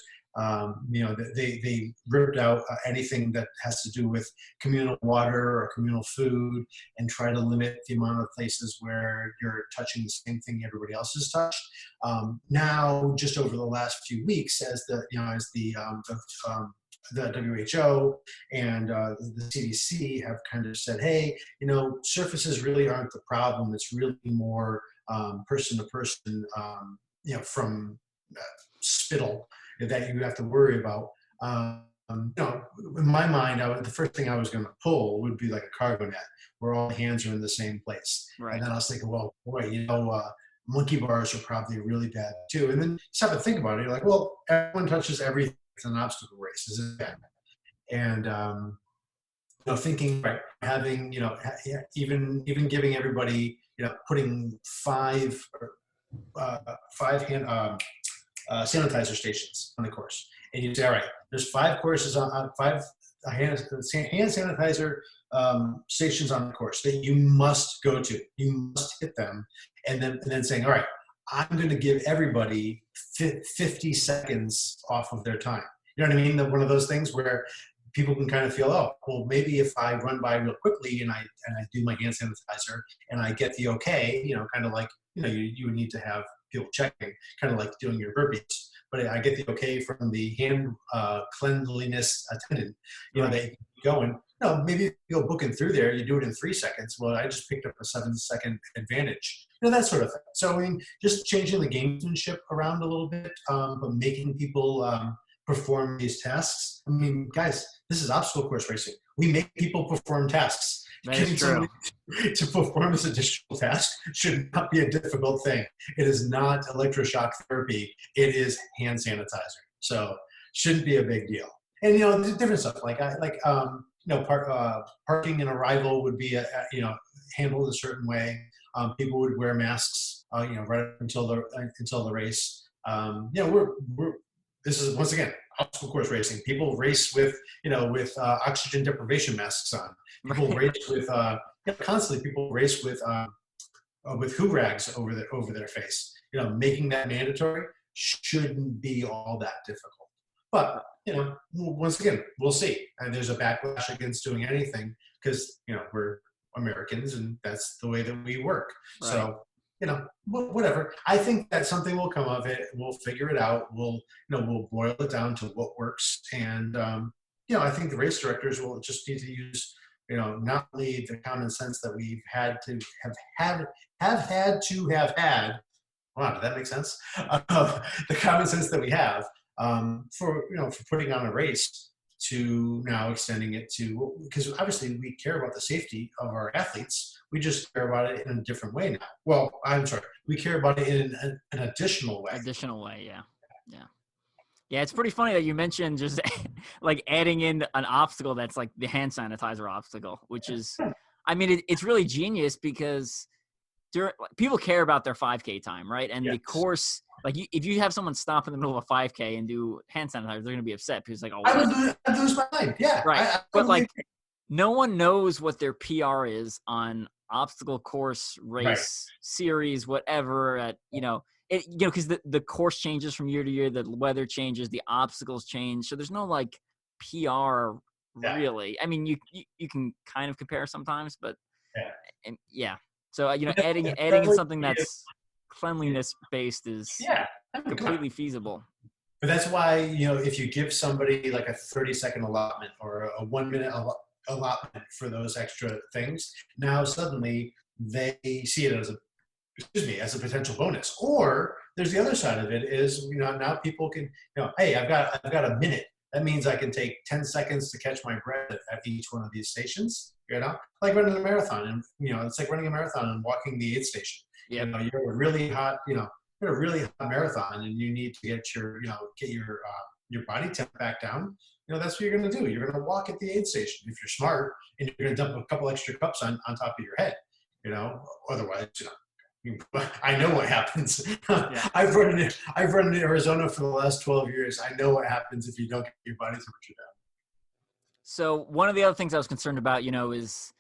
they ripped out anything that has to do with communal water or communal food, and try to limit the amount of places where you're touching the same thing everybody else has touched. Now, just over the last few weeks, as the WHO and the CDC have kind of said, hey, surfaces really aren't the problem. It's really more person to person, from spittle that you have to worry about. In my mind, the first thing I was going to pull would be like a cargo net where all the hands are in the same place. Right. And then I was thinking, well, boy, monkey bars are probably really bad too. And then you stop and think about it. You're like, well, everyone touches everything. It's an obstacle race. Is it bad? And thinking, right, having even giving everybody putting five hand sanitizer stations on the course, and you say, all right, there's 5 courses on 5 hand sanitizer stations on the course that you must go to. You must hit them, and then saying, all right, I'm going to give everybody 50 seconds off of their time. You know what I mean? One of those things where people can kind of feel, oh, well, maybe if I run by real quickly and I do my hand sanitizer and I get the okay, kind of like, you would need to have people checking, kind of like doing your burpees. But I get the okay from the hand cleanliness attendant, they go and, maybe you go booking through there, you do it in 3 seconds. Well, I just picked up a 7-second advantage. That sort of thing. So, just changing the gamesmanship around a little bit, but making people perform these tasks. Guys, this is obstacle course racing. We make people perform tasks. That is true. To perform this additional task should not be a difficult thing. It is not electroshock therapy. It is hand sanitizer. So shouldn't be a big deal. And different stuff parking and arrival would be handled a certain way. People would wear masks, right up until the race. This is, once again, obstacle course racing. People race with oxygen deprivation masks on. People race with constantly. People race with who rags over their face. Making that mandatory shouldn't be all that difficult. But once again, we'll see. And there's a backlash against doing anything because we're Americans and that's the way that we work. Right. So whatever. I think that something will come of it. We'll figure it out. We'll boil it down to what works. And I think the race directors will just need to use not only the common sense that we've had to have had. Wow, did that make sense? The common sense that we have for putting on a race, to now extending it to, because obviously we care about the safety of our athletes. We just care about it in a different way now. Well, I'm sorry, we care about it in an additional way. Yeah, it's pretty funny that you mentioned just like adding in an obstacle that's like the hand sanitizer obstacle, which is, it's really genius because people care about their 5K time, right? And yes. The course, like if you have someone stop in the middle of a 5K and do hand sanitizer, they're going to be upset because like, oh, I lose my mind. Yeah. Right. But like no one knows what their PR is on obstacle course race series, whatever, because the course changes from year to year, the weather changes, the obstacles change. So there's no like PR really. You can kind of compare sometimes, but So, adding in something that's cleanliness based is completely feasible. But that's why, if you give somebody like a 30-second allotment or a 1-minute allotment for those extra things, now suddenly they see it as a potential bonus. Or there's the other side of it is, now people can, hey, I've got a minute. That means I can take 10 seconds to catch my breath at each one of these stations, like running a marathon. And, it's like running a marathon and walking the aid station. Yeah. You're really hot, a really hot marathon and you need to get your body temp back down, that's what you're going to do. You're going to walk at the aid station if you're smart, and you're going to dump a couple extra cups on top of your head. Otherwise, I know what happens. Yeah. I've run in Arizona for the last 12 years. I know what happens if you don't get your body temperature down. So one of the other things I was concerned about, is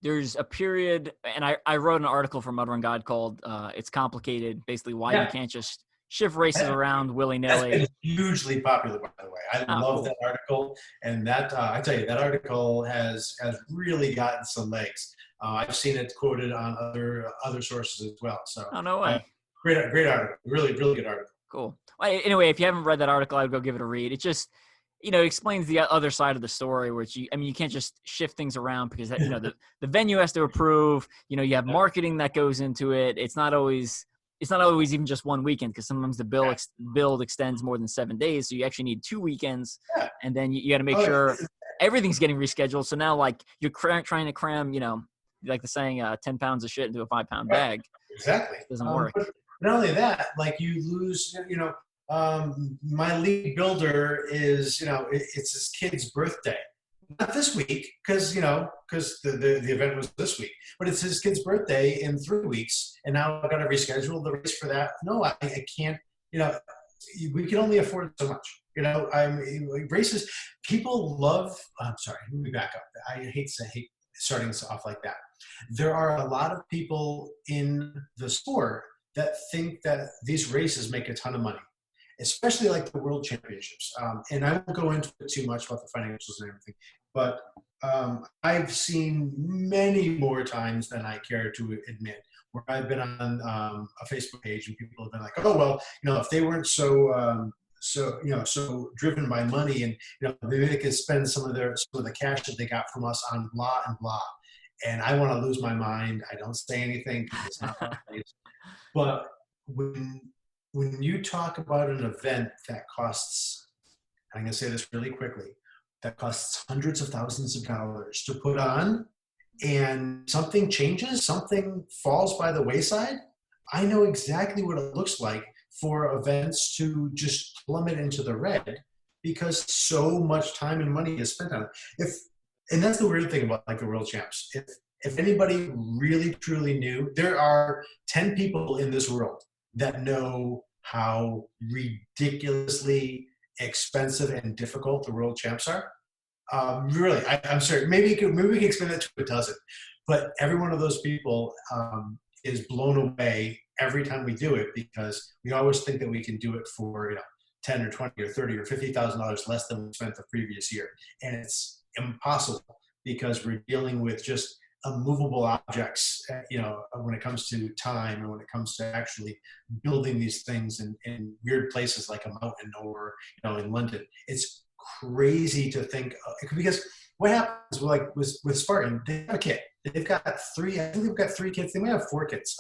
there's a period, and I wrote an article for Mud Run Guide called It's Complicated, basically why you can't just shift races around willy-nilly. That's been hugely popular, by the way. I love that article. And that, I tell you, that article has really gotten some legs. I've seen it quoted on other sources as well. So, oh, no way. Great article. Really, really good article. Cool. Well, anyway, if you haven't read that article, I would go give it a read. It just, it explains the other side of the story, which you can't just shift things around because the venue has to approve. You have marketing that goes into it. It's not always even just one weekend because sometimes the build extends more than 7 days. So you actually need 2 weekends, and then you got to make sure everything's getting rescheduled. So now, like, you're trying to cram, like the saying, 10 pounds of shit into a 5-pound bag. Exactly. It doesn't work. But not only that, like you lose, my lead builder is, it's his kid's birthday. Not this week, because the event was this week, but it's his kid's birthday in 3 weeks, and now I've got to reschedule the race for that. No, I can't. We can only afford so much. Races. People love. I'm sorry. Let me back up. I hate starting this off like that. There are a lot of people in the sport that think that these races make a ton of money, especially like the World Championships. And I won't go into it too much about the financials and everything, but I've seen many more times than I care to admit where I've been on a Facebook page and people have been like, oh, well, if they weren't so driven by money and, maybe they could spend some of the cash that they got from us on blah and blah. And I want to lose my mind. I don't say anything because it's not my place. But when you talk about an event that costs, I'm going to say this really quickly, that costs hundreds of thousands of dollars to put on, and something changes, something falls by the wayside, I know exactly what it looks like for events to just plummet into the red because so much time and money is spent on it. And that's the weird thing about like the World Champs. If anybody really truly knew, there are 10 people in this world that know how ridiculously expensive and difficult the World Champs are. Really, I'm sorry. Maybe we can expand it to a dozen, but every one of those people is blown away every time we do it because we always think that we can do it for 10 or 20 or 30 or $50,000 less than we spent the previous year, and it's impossible because we're dealing with just immovable objects, when it comes to time and when it comes to actually building these things in weird places like a mountain or, in London. It's crazy to think because what happens with Spartan, they have a kit. They've got 3, I think they've got 3 kits. They might have 4 kits.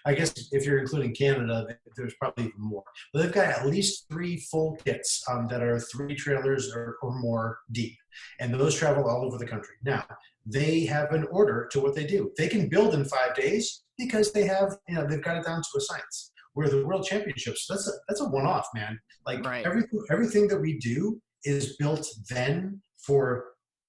I guess if you're including Canada, there's probably even more. But they've got at least 3 full kits that are 3 trailers or more deep. And those travel all over the country. Now, they have an order to what they do. They can build in 5 days because they have, they've got it down to a science. Where the World Championships, that's a one-off, man. Like right. everything that we do is built then for,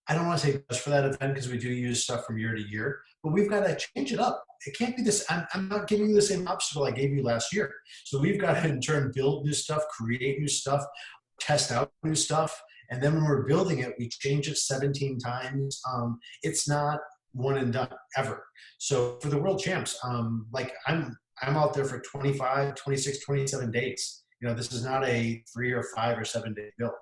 I don't want to say just for that event because we do use stuff from year to year, but we've got to change it up. It can't be this, I'm not giving you the same obstacle I gave you last year. So we've got to in turn build new stuff, create new stuff, test out new stuff. And then when we're building it, we change it 17 times. It's not one and done ever. So for the World Champs, I'm out there for 25, 26, 27 days. This is not a 3 or 5 or 7 day build.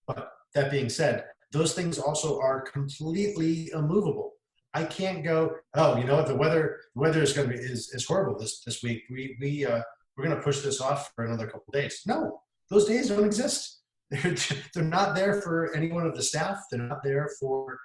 But that being said, those things also are completely immovable. I can't go, oh, the weather is going to be is horrible this week. We're going to push this off for another couple of days. No, those days don't exist. They're not there for any one of the staff. They're not there for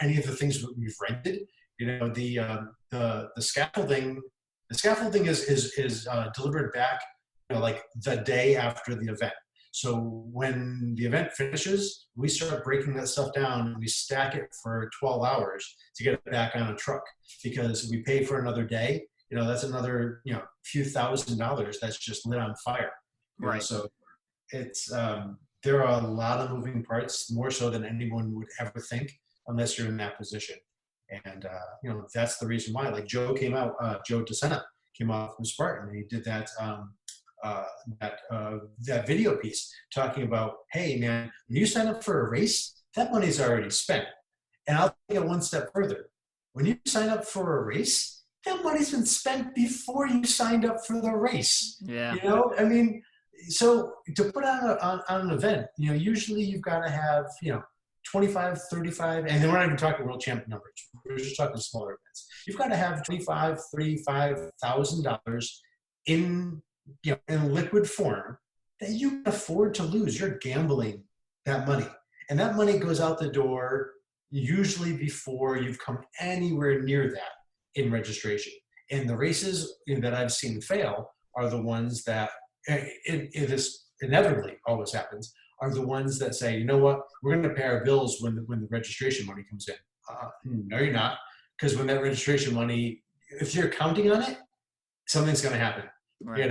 any of the things that we've rented. The scaffolding. The scaffolding is delivered back, like the day after the event. So when the event finishes, we start breaking that stuff down and we stack it for 12 hours to get it back on a truck because we pay for another day. that's another, few $1,000s that's just lit on fire. Right. So it's, there are a lot of moving parts, more so than anyone would ever think, unless you're in that position. And, that's the reason why, like Joe DeSena came out from Spartan, and he did uh, that video piece talking about, hey man, when you sign up for a race, that money's already spent. And I'll take it one step further. When you sign up for a race, that money's been spent before you signed up for the race. Yeah. I mean, so to put on an event, usually you've got to have, 25, 35, and then we're not even talking world champion numbers. We're just talking smaller events. You've got to have $25,000, $35,000 in liquid form that you can afford to lose. You're gambling that money, and that money goes out the door usually before you've come anywhere near that in registration. And the races that I've seen fail are the ones that it is inevitably always happens, are the ones that say, you know what, we're going to pay our bills when the registration money comes in. No, you're not, because when that registration money, if you're counting on it, something's going to happen. Right.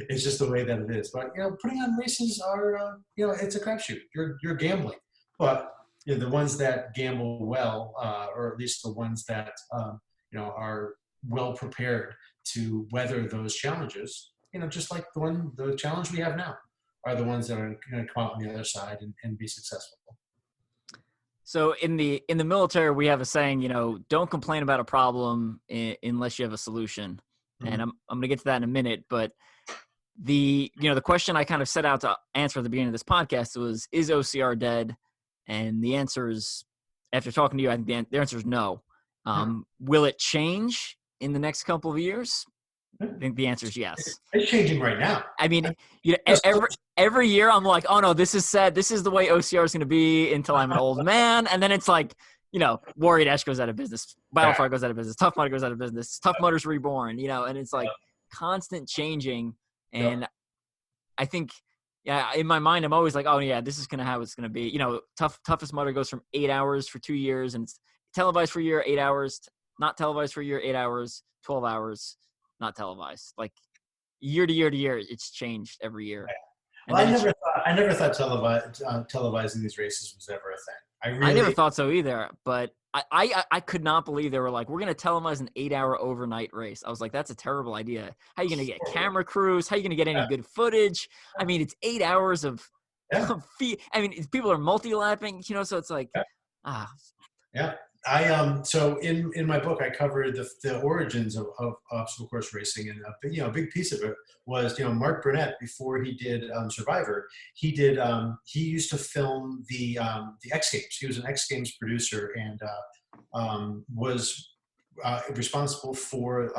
It's just the way that it is. But putting on races are, it's a crapshoot. You're gambling. But the ones that gamble well, or at least the ones that are well prepared to weather those challenges, just like the challenge we have now, are the ones that are going to come out on the other side and be successful. So in the military, we have a saying, don't complain about a problem unless you have a solution. Mm-hmm. And I'm going to get to that in a minute, but the question I kind of set out to answer at the beginning of this podcast was, is OCR dead? And the answer is, after talking to you, I think the answer is no. Will it change in the next couple of years? I think the answer is yes. It's changing right now. I mean, every year I'm like, oh no, this is set. This is the way OCR is going to be until I'm an old man. And then it's like, Warrior Dash goes out of business. Battlefront goes out of business. Tough Mudder goes out of business. Tough Mudder's reborn, and it's like constant changing. And I think, in my mind, I'm always like, oh yeah, this is going to how it's going to be. Toughest Mudder goes from 8 hours for 2 years, and it's televised for a year, 8 hours, not televised for a year, 8 hours, 12 hours, not televised. Like year to year to year, it's changed every year. Well, I never thought televising these races was ever a thing. I never thought so either, but I could not believe they were like, we're going to televise an 8 hour overnight race. I was like, that's a terrible idea. How are you going to get camera crews? How are you going to get any good footage? I mean, it's 8 hours of feet. I mean, people are multi-lapping, so it's like, Yeah. So in my book, I covered the origins of obstacle course racing, and a big piece of it was, Marc Burnett, before he did Survivor, he used to film the X Games. He was an X Games producer and was responsible for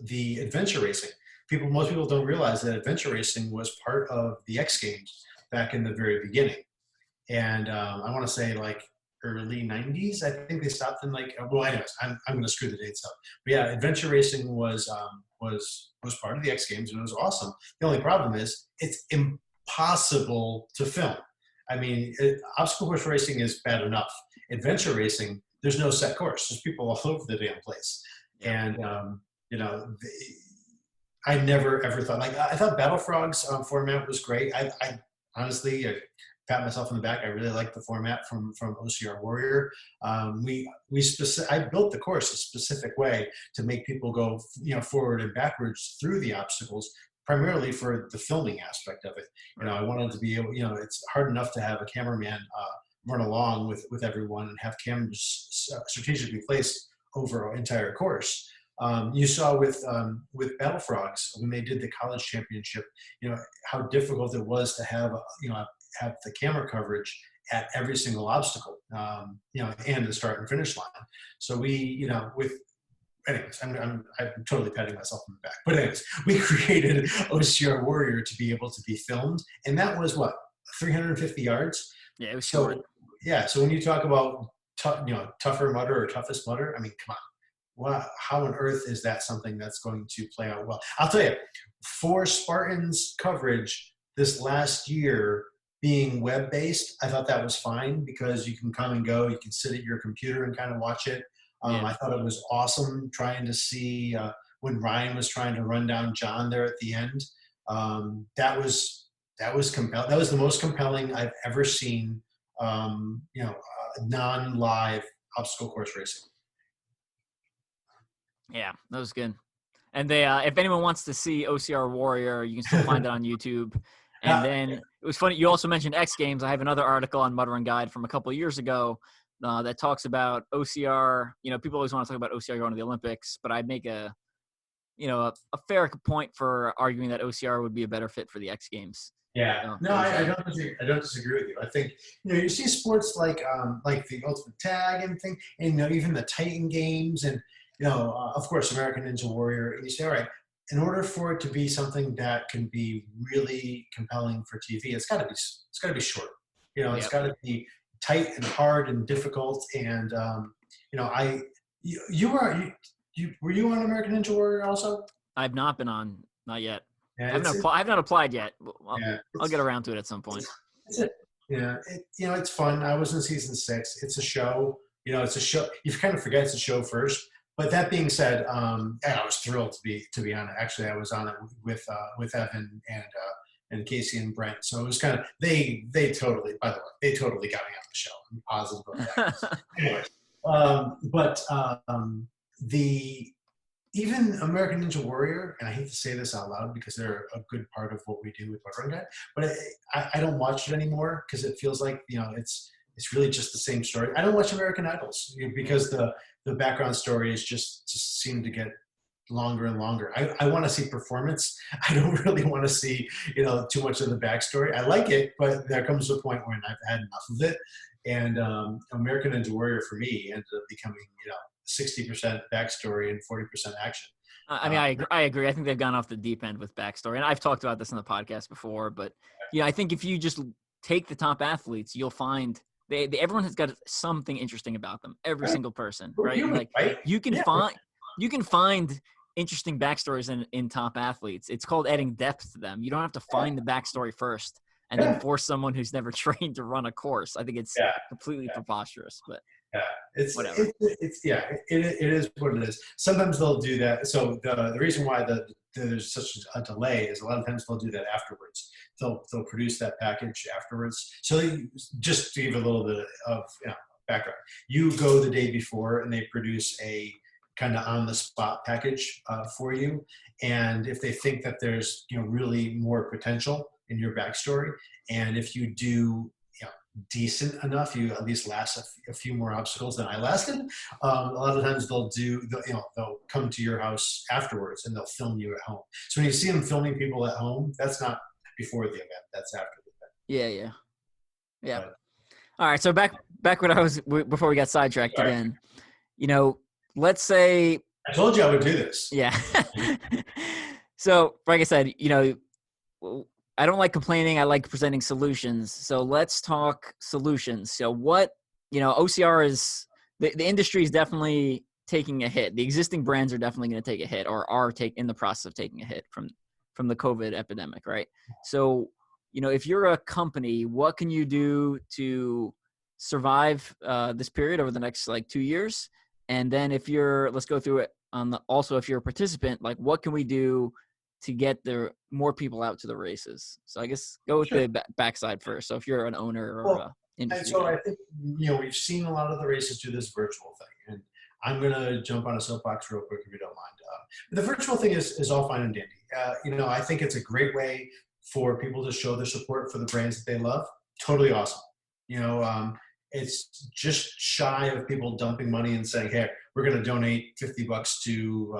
the adventure racing. Most people don't realize that adventure racing was part of the X Games back in the very beginning, and I want to say like early 90s. I think they stopped in anyways, I'm going to screw the dates up. But yeah, adventure racing was part of the X Games, and it was awesome. The only problem is it's impossible to film. I mean, obstacle course racing is bad enough. Adventure racing, there's no set course. There's people all over the damn place. And, I never ever thought, I thought Battle Frog's format was great. I honestly, pat myself on the back. I really like the format from OCR Warrior. I built the course a specific way to make people go, forward and backwards through the obstacles, primarily for the filming aspect of it. I wanted to be able, it's hard enough to have a cameraman run along with everyone and have cameras strategically placed over an entire course. You saw with Battle Frogs when they did the college championship, how difficult it was to have the camera coverage at every single obstacle, and the start and finish line. So anyways, I'm totally patting myself on the back. But anyways, we created OCR Warrior to be able to be filmed, and that was 350 yards. Yeah, it was short. Yeah, so when you talk about tougher Mudder or toughest Mudder, I mean, come on. Wow, how on earth is that something that's going to play out well? I'll tell you, for Spartan's coverage this last year, being web-based, I thought that was fine because you can come and go. You can sit at your computer and kind of watch it. I thought it was awesome trying to see when Ryan was trying to run down John there at the end. That was compelling. That was the most compelling I've ever seen. Non-live obstacle course racing. Yeah, that was good. And they, if anyone wants to see OCR Warrior, you can still find it on YouTube. And then it was funny. You also mentioned X Games. I have another article on Mud Run Guide from a couple of years ago that talks about OCR. People always want to talk about OCR going to the Olympics, but I make a fair point for arguing that OCR would be a better fit for the X Games. Yeah, no, I don't disagree with you. I think you see sports like the Ultimate Tag and thing, and even the Titan Games, and of course American Ninja Warrior. And you say, all right, in order for it to be something that can be really compelling for TV, it's got to be short. It's got to be tight and hard and difficult. And were you on American Ninja Warrior also? I've not been on, not yet. Yeah, I've not applied yet. I'll get around to it at some point. It's fun. I was in season 6. It's a show. It's a show. You kind of forget it's a show first. But that being said, I was thrilled to be on it. Actually, I was on it with Evan and Casey and Brent. So it was kind of they totally. By the way, they totally got me on the show. I'm positive about that. Anyway, even American Ninja Warrior, and I hate to say this out loud because they're a good part of what we do with Mud Run Guide, but I don't watch it anymore because it feels like it's really just the same story. I don't watch American Idols because the background stories just seem to get longer and longer. I want to see performance. I don't really want to see too much of the backstory. I like it, but there comes a point when I've had enough of it. And American Ninja Warrior for me ended up becoming 60% backstory and 40% action. I agree. I think they've gone off the deep end with backstory, and I've talked about this in the podcast before. But I think if you just take the top athletes, you'll find everyone has got something interesting about them. Every single person, right? You can find interesting backstories in top athletes. It's called adding depth to them. You don't have to find the backstory first and then force someone who's never trained to run a course. I think it's completely preposterous, but it's whatever. It is what it is. Sometimes they'll do that. So the reason why there's such a delay is a lot of times they'll do that afterwards. They'll produce that package afterwards. So just to give a little bit of background, you go the day before and they produce a kind of on the spot package for you. And if they think that there's really more potential in your backstory, and if you do decent enough, you at least last a few more obstacles than I lasted. A lot of times they'll come to your house afterwards and they'll film you at home. So when you see them filming people at home, that's not before the event, that's after the event. Yeah. All right. So back when I was before we got sidetracked again. Let's say I told you I would do this. Yeah. So, like I said, I don't like complaining. I like presenting solutions. So let's talk solutions. So what, OCR is the industry is definitely taking a hit. The existing brands are definitely going to take a hit or are in the process of taking a hit from the COVID epidemic. Right. So, if you're a company, what can you do to survive this period over the next 2 years? And then let's go through it also if you're a participant, what can we do to get more people out to the races? So I guess go with the backside first. So if you're an owner or industry. So I think, we've seen a lot of the races do this virtual thing. And I'm going to jump on a soapbox real quick if you don't mind. The virtual thing is all fine and dandy. I think it's a great way for people to show their support for the brands that they love. Totally awesome. It's just shy of people dumping money and saying, hey, we're going to donate $50 to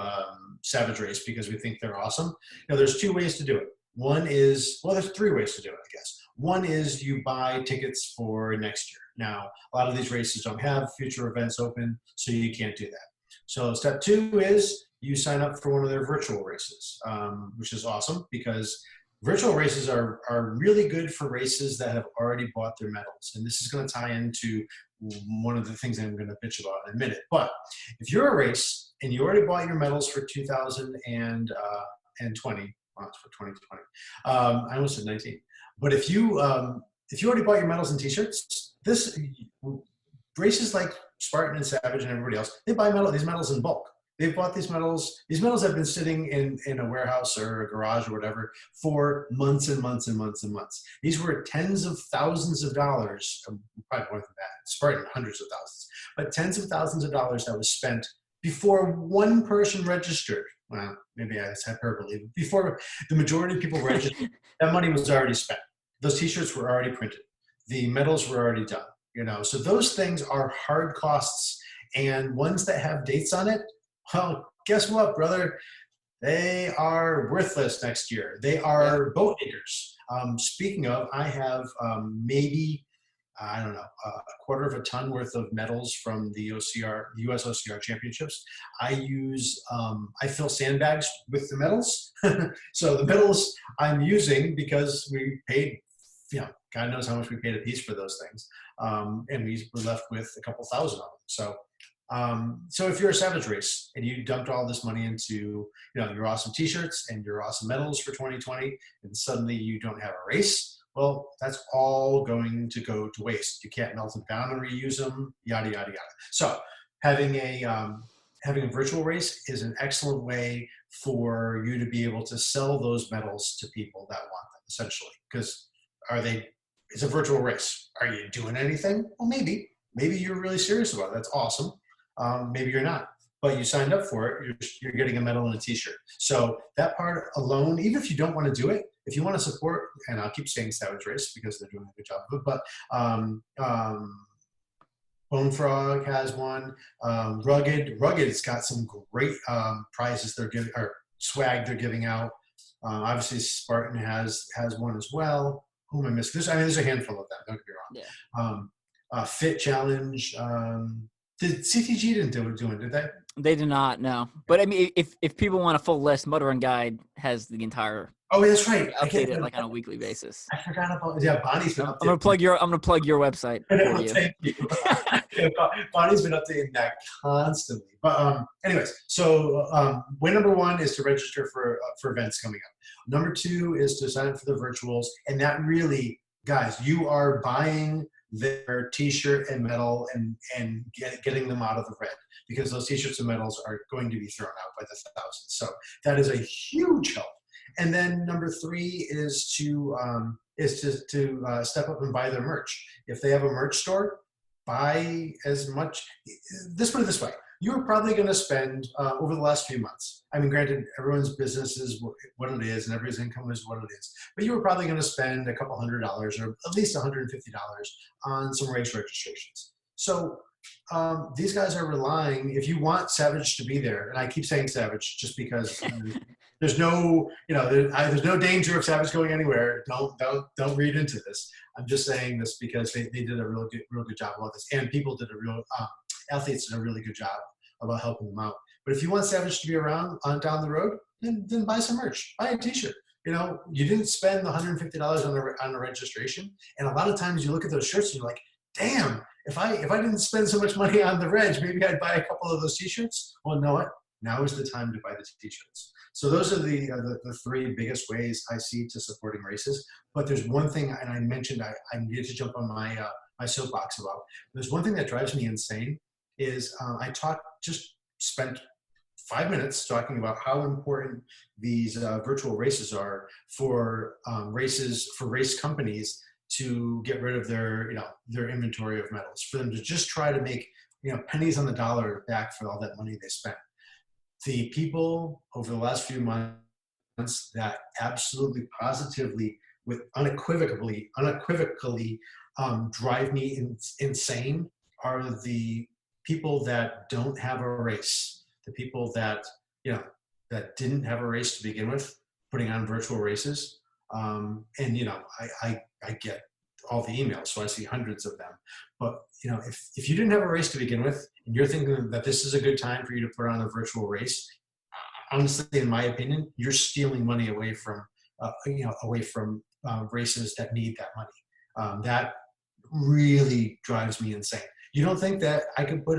Savage Race because we think they're awesome. There's 2 ways to do it. There's 3 ways to do it, I guess. One is you buy tickets for next year. Now, a lot of these races don't have future events open, so you can't do that. So step 2 is you sign up for one of their virtual races, which is awesome because virtual races are really good for races that have already bought their medals. And this is going to tie into one of the things I'm going to bitch about in a minute. But if you're a race and you already bought your medals for 2020, well, it's for 2020. I almost said 19. But if you already bought your medals and t-shirts, races like Spartan and Savage and everybody else, they buy these medals in bulk. They've bought these medals. These medals have been sitting in a warehouse or a garage or whatever for months and months and months and months. These were tens of thousands of dollars, probably more than that. It's probably hundreds of thousands, but tens of thousands of dollars that was spent before one person registered. Well, maybe that's hyperbole. Before the majority of people registered, that money was already spent. Those T-shirts were already printed. The medals were already done. So those things are hard costs, and ones that have dates on it, well, guess what, brother? They are worthless next year. They are boat haters. Speaking of, I have maybe, I don't know, a quarter of a ton worth of medals from the US OCR championships. I fill sandbags with the medals. So the medals I'm using, because we paid, God knows how much we paid a piece for those things. And we were left with a couple thousand of them. So if you're a Savage Race and you dumped all this money into, your awesome T-shirts and your awesome medals for 2020, and suddenly you don't have a race, well, that's all going to go to waste. You can't melt them down and reuse them, yada, yada, yada. So having a virtual race is an excellent way for you to be able to sell those medals to people that want them, essentially. Because it's a virtual race. Are you doing anything? Well, maybe you're really serious about it. That's awesome. Maybe you're not, but you signed up for it. You're getting a medal and a T-shirt. So that part alone, even if you don't want to do it, if you want to support, and I'll keep saying Savage Race because they're doing a good job of it, but Bone Frog has one. Rugged's got some great prizes they're giving, or swag they're giving out. Obviously, Spartan has one as well. Who am I missing? There's a handful of them. Don't get me wrong. Yeah. Fit Challenge. Did CTG didn't do it, did they? They did not, no. But I mean, if people want a full list, Mud Run Guide has the entire. Oh, that's right. Updated like on a weekly basis. I forgot about. Yeah, Bonnie's been. I'm gonna plug your website for you. Thank you. Yeah, Bonnie's been updating that constantly. But anyways, so way number one is to register for events coming up. Number two is to sign up for the virtuals, and that really, guys, you are buying their T-shirt and medal and getting them out of the red, because those T-shirts and medals are going to be thrown out by the thousands. So that is a huge help. And then number three is to step up and buy their merch. If they have a merch store, buy as much. Let's put it this way. You're probably going to spend over the last few months. I mean, granted, everyone's business is what it is and everyone's income is what it is. But you were probably going to spend a couple $100 or at least $150 on some race registrations. So these guys are relying, if you want Savage to be there, and I keep saying Savage just because there's no, there's no danger of Savage going anywhere. Don't read into this. I'm just saying this because they did a real good job about this, and people did athletes did a really good job about helping them out. But if you want Savage to be around down the road, then buy some merch, buy a T-shirt. You didn't spend the $150 on the registration, and a lot of times you look at those shirts and you're like, damn, if I didn't spend so much money on the reg, maybe I'd buy a couple of those T-shirts. Well, know what? Now is the time to buy the T-shirts. So those are the three biggest ways I see to supporting races. But there's one thing, and I mentioned I needed to jump on my soapbox about. There's one thing that drives me insane is just spent 5 minutes talking about how important these virtual races are for race companies to get rid of their inventory of medals, for them to just try to make pennies on the dollar back for all that money they spent. The people over the last few months that absolutely positively with unequivocally drive me insane are the people that don't have a race, the people that that didn't have a race to begin with, putting on virtual races. And I get all the emails, so I see hundreds of them. But if you didn't have a race to begin with, and you're thinking that this is a good time for you to put on a virtual race, honestly, in my opinion, you're stealing money away from races that need that money. That really drives me insane. You don't think that I could put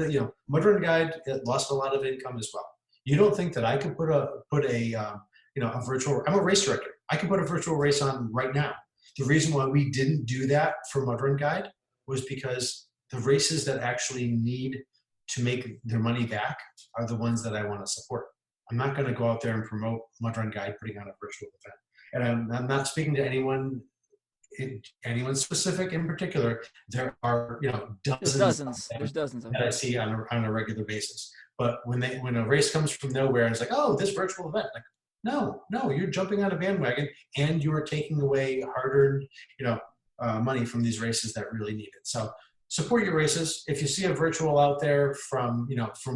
Mud Run Guide lost a lot of income as well. You don't think that I could put a virtual? I'm a race director. I could put a virtual race on right now. The reason why we didn't do that for Mud Run Guide was because the races that actually need to make their money back are the ones that I want to support. I'm not going to go out there and promote Mud Run Guide putting on a virtual event. And I'm not speaking to anyone specific in particular. There are, dozens. There's dozens of that them. I see on a regular basis. But when a race comes from nowhere and it's like, oh, this virtual event, like, no, you're jumping on a bandwagon and you are taking away hard-earned, money from these races that really need it. So support your races. If you see a virtual out there from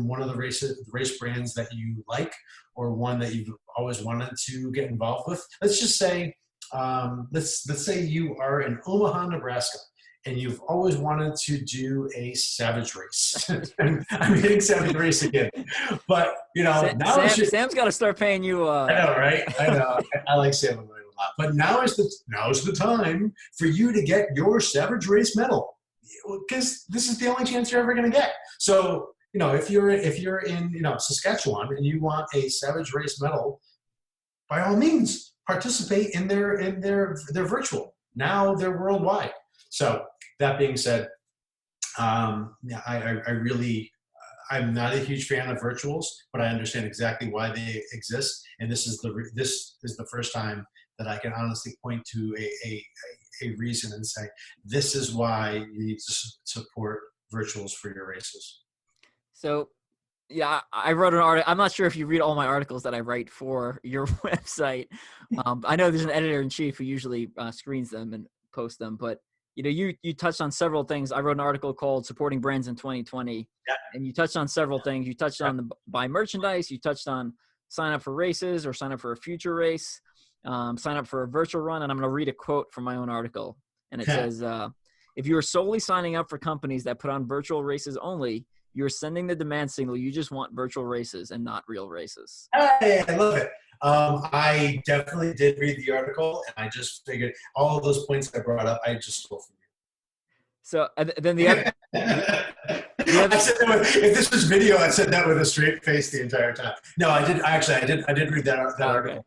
one of the race brands that you like, or one that you've always wanted to get involved with, let's just say, let's say you are in Omaha, Nebraska, and you've always wanted to do a Savage race. I'm hitting Savage race again, but now Sam's got to start paying you. I know, right? I know. I like Sam a lot, but now's the time for you to get your Savage race medal, because this is the only chance you're ever going to get. So if you're in Saskatchewan and you want a Savage race medal, by all means participate in their virtual. Now they're worldwide. So that being said, I really, I'm not a huge fan of virtuals, but I understand exactly why they exist. And this is the first time that I can honestly point to a reason and say, this is why you need to support virtuals for your races. So, yeah, I wrote an article. I'm not sure if you read all my articles that I write for your website. I know there's an editor-in-chief who usually screens them and posts them, but you touched on several things. I wrote an article called Supporting Brands in 2020, and you touched on several things. You touched on the buy merchandise. You touched on sign up for races or sign up for a future race, sign up for a virtual run. And I'm going to read a quote from my own article. And it says, if you are solely signing up for companies that put on virtual races only, you're sending the demand signal you just want virtual races and not real races. Hey, I love it. I definitely did read the article, and I just figured all of those points I brought up, I just stole from you. So then the other, I said that if this was video, I said that with a straight face the entire time. No, I did. Actually, I did read that article. Okay.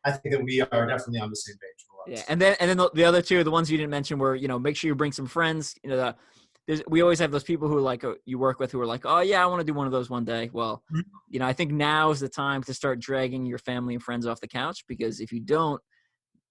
I think that we are definitely on the same page. Yeah, and then the other two, the ones you didn't mention, were make sure you bring some friends. We always have those people who you work with who are like, oh yeah, I want to do one of those one day. Well, I think now is the time to start dragging your family and friends off the couch, because if you don't,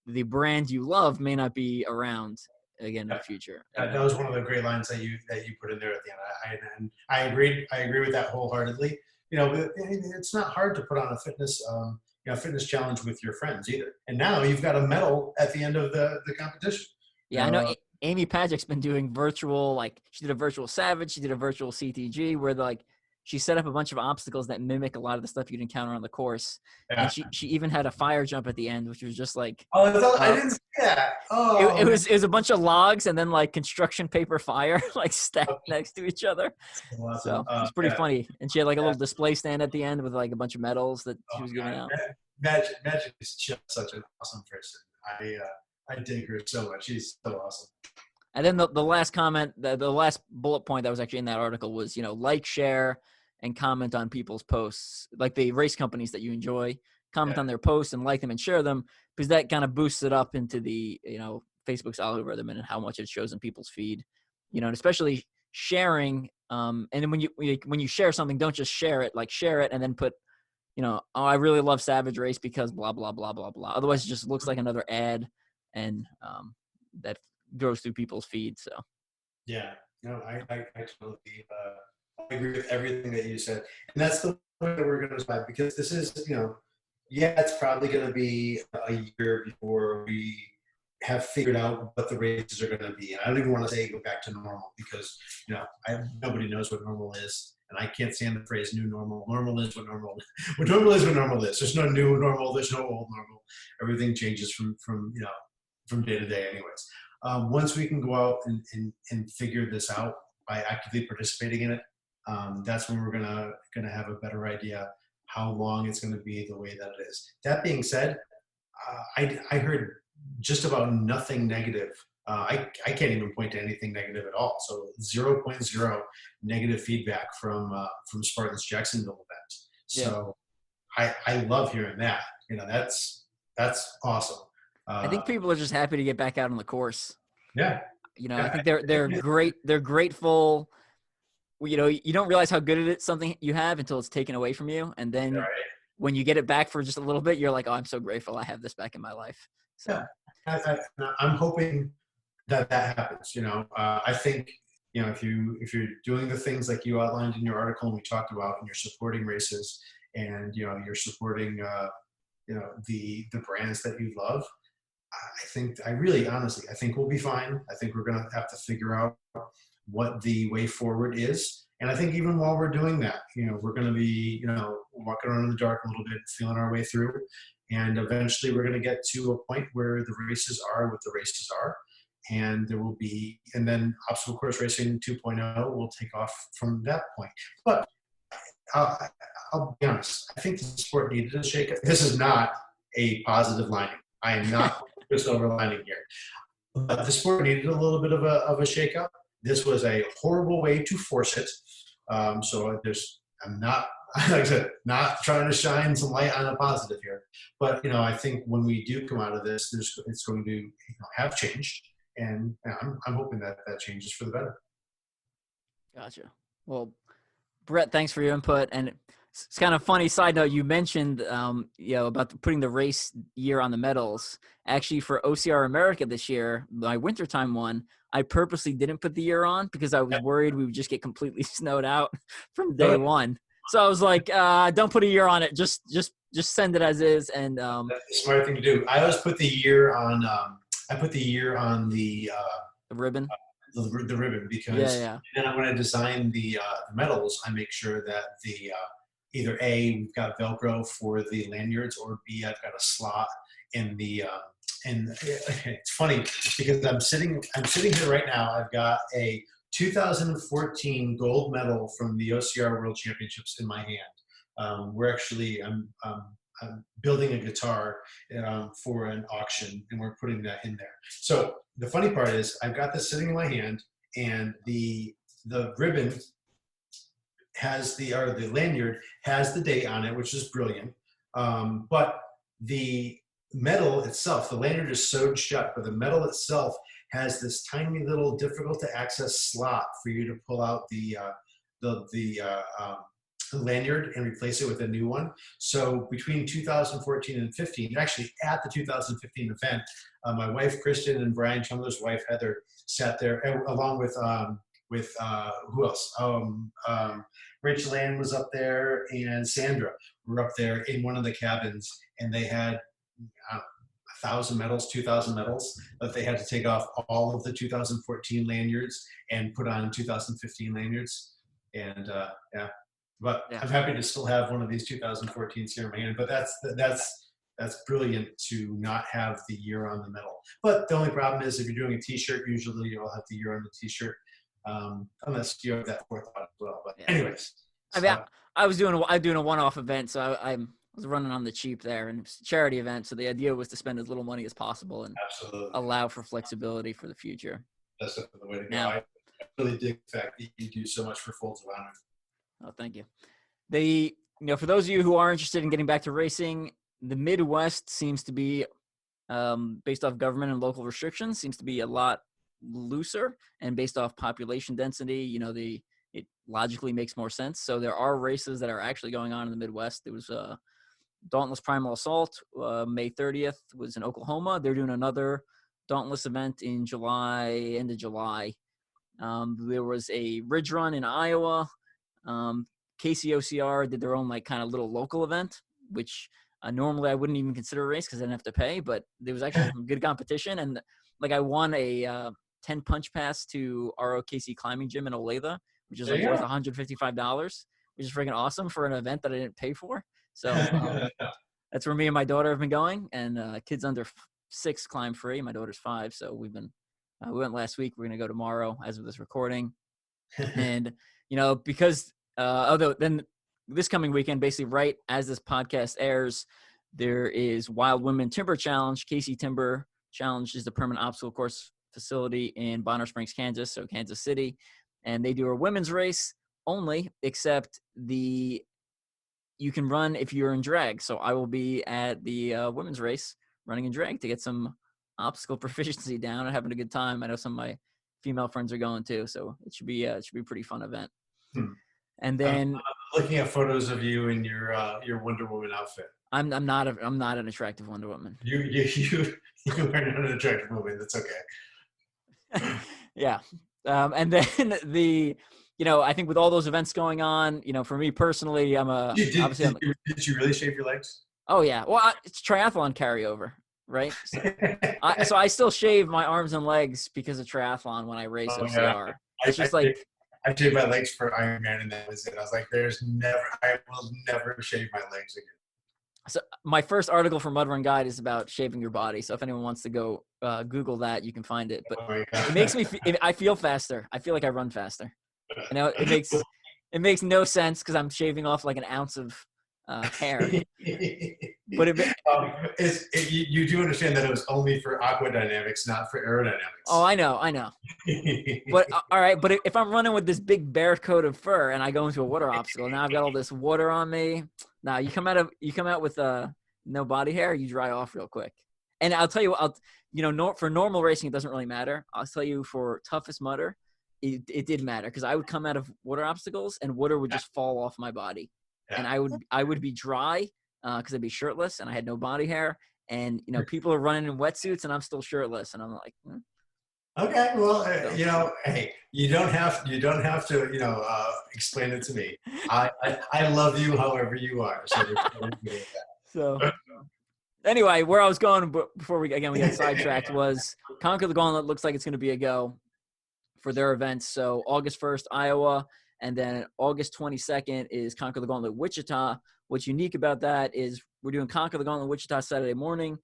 the brand you love may not be around again in the future. That was one of the great lines that you put in there at the end. And I agree with that wholeheartedly. It's not hard to put on a fitness challenge with your friends either. And now you've got a medal at the end of the competition. Yeah, I know. Amy Paget's been doing virtual, she did a virtual Savage, she did a virtual CTG, where she set up a bunch of obstacles that mimic a lot of the stuff you'd encounter on the course. Yeah. And she even had a fire jump at the end, which was just I didn't see that. Oh, it was a bunch of logs and then construction paper fire stacked next to each other. Awesome. So it's pretty funny. And she had a little display stand at the end with a bunch of medals that she was giving out. Magic is just such an awesome person. I dig her so much. She's so awesome. And then the last comment, the last bullet point that was actually in that article was, share, and comment on people's posts, like the race companies that you enjoy. Comment on their posts and like them and share them, because that kind of boosts it up into the, Facebook's algorithm and how much it shows in people's feed, and especially sharing. And then when you share something, don't just share it, share it and then put, oh, I really love Savage Race because blah, blah, blah, blah, blah. Otherwise it just looks like another ad. And that goes through people's feeds. So, yeah, no, I totally agree with everything that you said, and that's the point that we're going to decide, because this is, it's probably going to be a year before we have figured out what the races are going to be. And I don't even want to say go back to normal, because nobody knows what normal is, and I can't stand the phrase new normal. Normal is what normal is. What normal is what normal is. There's no new normal. There's no old normal. Everything changes from day to day anyways. Once we can go out and figure this out by actively participating in it, that's when we're gonna have a better idea how long it's gonna be the way that it is. That being said, I heard just about nothing negative. I can't even point to anything negative at all. So 0.0 negative feedback from Spartan's Jacksonville event. So I love hearing that. That's awesome. I think people are just happy to get back out on the course. Yeah. I think they're great. They're grateful you know, you don't realize how good it is, something you have, until it's taken away from you. And then Right. when you get it back for just a little bit, you're like, oh, I'm so grateful I have this back in my life. So, Yeah. I'm hoping that happens. I think, if you're doing the things like you outlined in your article and we talked about, and you're supporting races, and you're supporting the brands that you love, I think, I really honestly, I think we'll be fine. I think we're going to have to figure out what the way forward is. And I think even while we're doing that, we're going to be, walking around in the dark a little bit, feeling our way through. And eventually we're going to get to a point where the races are what the races are. And there will be, and then obstacle course racing 2.0 will take off from that point. But I'll be honest, I think the sport needed a shakeup. This is not a positive lining. I am not just overlining here. But the sport needed a little bit of a shakeup. This was a horrible way to force it. So I'm not, like I said, not trying to shine some light on a positive here. But I think when we do come out of this, it's going to have change, and I'm hoping that changes for the better. gotcha. Well, Brett, thanks for your input. And it's kind of funny side note. You mentioned, about putting the race year on the medals. Actually, for OCR America this year, my wintertime one, I purposely didn't put the year on because I was worried we would just get completely snowed out from day one. So I was like, don't put a year on it. Just send it as is. And that's the smart thing to do. I always put the year on. I put the year on the ribbon. The ribbon, because yeah. then when I design the medals, I make sure that the either A, we've got Velcro for the lanyards, or B, I've got a slot in the and it's funny because I'm sitting here right now. I've got a 2014 gold medal from the OCR World Championships in my hand. I'm building a guitar for an auction, and we're putting that in there. So the funny part is, I've got this sitting in my hand, and the ribbon has the lanyard has the date on it, which is brilliant. But the metal itself, the lanyard is sewed shut, but the metal itself has this tiny little difficult to access slot for you to pull out the lanyard and replace it with a new one. So between 2014 and 15, actually at the 2015 event, my wife Kristen and Brian Chumler's wife Heather sat there, along with who else? Rachel Ann was up there, and Sandra were up there in one of the cabins, and they had 1,000 medals, 2,000 medals that they had to take off all of the 2014 lanyards and put on 2015 lanyards. And but I'm happy to still have one of these 2014s here in my hand. But that's brilliant to not have the year on the medal. But the only problem is, if you're doing a T-shirt, usually you'll have the year on the T-shirt, unless you have that forethought as well. But anyways, I was doing a one-off event, so I was running on the cheap there, and it's a charity event. So the idea was to spend as little money as possible and allow for flexibility for the future. That's definitely the way to go. I really dig the fact that you do so much for Folds of Honor. Oh, thank you. For those of you who are interested in getting back to racing, the Midwest seems to be, based off government and local restrictions, seems to be a lot looser, and based off population density, it logically makes more sense. So there are races that are actually going on in the Midwest. There was Dauntless Primal Assault, May 30th was in Oklahoma. They're doing another Dauntless event in July, end of July. There was a Ridge Run in Iowa. KCOCR did their own kind of little local event, which normally I wouldn't even consider a race because I didn't have to pay, but there was actually some good competition. And I won a 10 punch pass to ROKC Climbing Gym in Olathe, which is worth $155, which is freaking awesome for an event that I didn't pay for. So that's where me and my daughter have been going, and kids under 6 climb free. My daughter's 5, so we went last week. We're going to go tomorrow as of this recording. And, because although then this coming weekend, basically right as this podcast airs, there is Wild Women Timber Challenge. Casey Timber Challenge is the permanent obstacle course facility in Bonner Springs, Kansas, so Kansas City. And they do a women's race only, except you can run if you're in drag. So I will be at the women's race running in drag to get some obstacle proficiency down and having a good time. I know some of my female friends are going too, so it should be a pretty fun event. Hmm. And I'm then looking at photos of you in your Wonder Woman outfit. I'm not an attractive Wonder Woman. You are not an attractive woman. That's okay. Yeah. And then I think with all those events going on, for me personally, obviously Did you really shave your legs? oh yeah. Well, it's triathlon carryover, right? So I still shave my arms and legs because of triathlon when I race Oh yeah. OCR. I, It's I, just like, I shaved my legs for Ironman, and that was it. I was like, I will never shave my legs again. so my first article for Mud Run Guide is about shaving your body. So if anyone wants to go Google that, you can find it. But Oh my it makes me, God. I feel faster. I feel like I run faster. It makes no sense because I'm shaving off like an ounce of hair. But You do understand that it was only for aquadynamics, not for oh, aerodynamics. I know. But all right, but if I'm running with this big bear coat of fur and I go into a water obstacle, now I've got all this water on me. Now you come out with no body hair, you dry off real quick. And I'll tell you, for normal racing, it doesn't really matter. I'll tell you for toughest mudder, it did matter because I would come out of water obstacles and water would just fall off my body, and I would be dry because I'd be shirtless and I had no body hair, and people are running in wetsuits and I'm still shirtless, and I'm like. Okay, well, hey, you don't have to, explain it to me. I love you however you are. So, So anyway, where I was going before we got sidetracked was Conquer the Gauntlet looks like it's going to be a go for their events. So August 1st, Iowa, and then August 22nd is Conquer the Gauntlet Wichita. What's unique about that is we're doing Conquer the Gauntlet Wichita Saturday morning.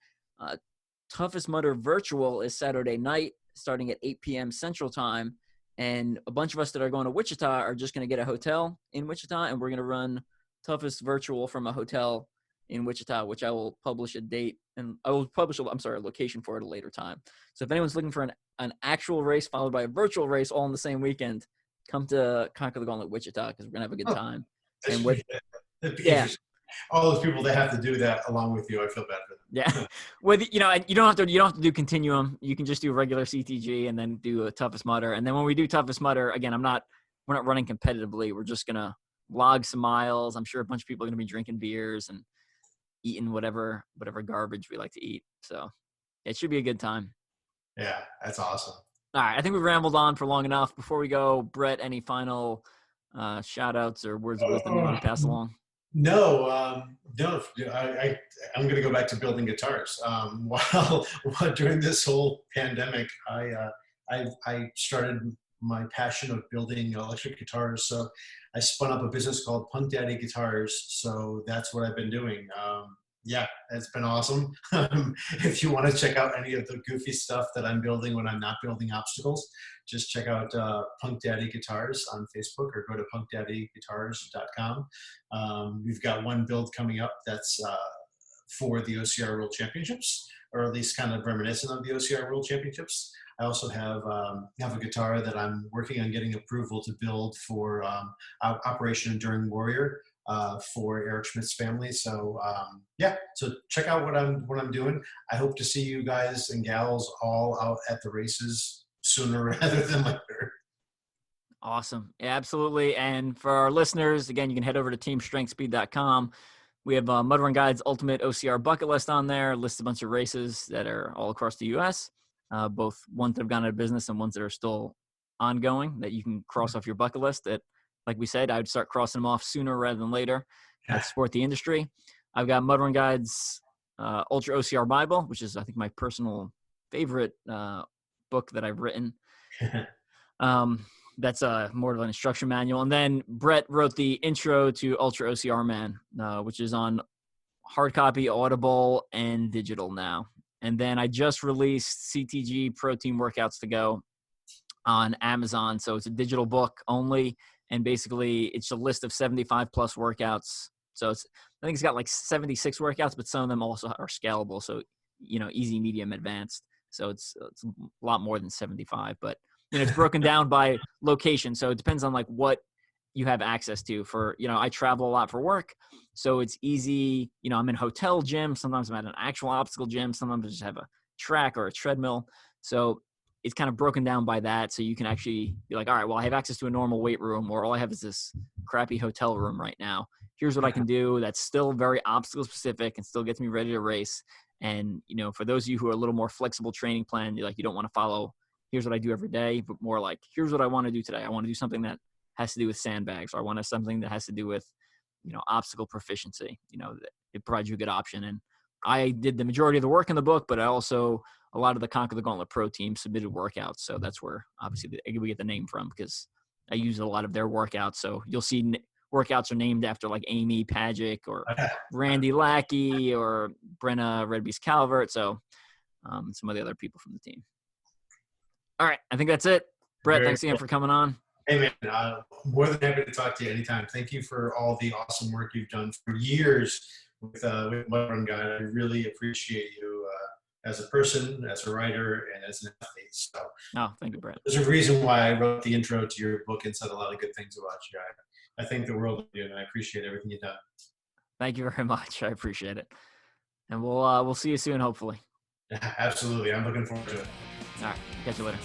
Toughest Mudder Virtual is Saturday night, starting at 8 p.m. Central Time. And a bunch of us that are going to Wichita are just going to get a hotel in Wichita, and we're going to run Toughest Virtual from a hotel in Wichita, which I will publish a date, and I will publish a location for at a later time. So if anyone's looking for an actual race followed by a virtual race all in the same weekend, come to Conquer the Gauntlet Wichita because we're going to have a good time. And yeah. All those people that have to do that along with you, I feel bad for them. Yeah. Well, you don't have to do continuum. You can just do regular CTG and then do a toughest mudder. And then when we do toughest mudder, again, we're not running competitively. We're just going to log some miles. I'm sure a bunch of people are going to be drinking beers and eating whatever garbage we like to eat. So it should be a good time. Yeah, that's awesome. All right. I think we've rambled on for long enough. Before we go, Brett, any final shout outs or words of wisdom you want to pass along? No. I'm going to go back to building guitars. While during this whole pandemic, I started my passion of building electric guitars. So I spun up a business called Punk Daddy Guitars. So that's what I've been doing. Yeah, it's been awesome. If you want to check out any of the goofy stuff that I'm building when I'm not building obstacles, just check out Punk Daddy Guitars on Facebook or go to punkdaddyguitars.com. We've got one build coming up that's for the OCR World Championships, or at least kind of reminiscent of the OCR World Championships. I also have a guitar that I'm working on getting approval to build for Operation Enduring Warrior. For Eric Schmidt's family. So so check out what I'm doing. I hope to see you guys and gals all out at the races sooner rather than later. Awesome. Yeah, absolutely. And for our listeners, again, you can head over to teamstrengthspeed.com. We have Mud Run Guide's Ultimate OCR bucket list on there, lists a bunch of races that are all across the U.S., both ones that have gone out of business and ones that are still ongoing that you can cross off your bucket list. That, like we said, I would start crossing them off sooner rather than later to support the industry. I've got Mud Run Guide's Ultra OCR Bible, which is, I think, my personal favorite book that I've written. That's more of an instruction manual. And then Brett wrote the intro to Ultra OCR Man, which is on hard copy, Audible, and digital now. And then I just released CTG Protein Workouts to Go on Amazon. So it's a digital book only. And basically it's a list of 75 plus workouts. So I think it's got like 76 workouts, but some of them also are scalable. So, easy, medium, advanced. So it's a lot more than 75, but it's broken down by location. So it depends on like what you have access to for, I travel a lot for work. So it's easy. I'm in hotel gym. Sometimes I'm at an actual obstacle gym. Sometimes I just have a track or a treadmill. So it's kind of broken down by that. So you can actually be like, all right, well, I have access to a normal weight room, or all I have is this crappy hotel room right now. Here's what I can do that's still very obstacle specific and still gets me ready to race. And, for those of you who are a little more flexible training plan, you don't want to follow, here's what I do every day, but more like, here's what I want to do today. I want to do something that has to do with sandbags, or I want to something that has to do with, obstacle proficiency. It provides you a good option. And I did the majority of the work in the book, but I also, a lot of the Conquer the Gauntlet Pro team submitted workouts. So that's where obviously we get the name from, because I use a lot of their workouts. So you'll see workouts are named after like Amy Pagic or Randy Lackey or Brenna Red Beast Calvert. So some of the other people from the team. All right. I think that's it. Brett, thanks again for coming on. Hey, man, more than happy to talk to you anytime. Thank you for all the awesome work you've done for years with Mud Run Guide. I really appreciate you as a person, as a writer, and as an athlete. So, thank you, Brett. There's a reason why I wrote the intro to your book and said a lot of good things about you. I think the world of you, and I appreciate everything you've done. Thank you very much. I appreciate it. And we'll see you soon, hopefully. Absolutely. I'm looking forward to it. All right. Catch you later.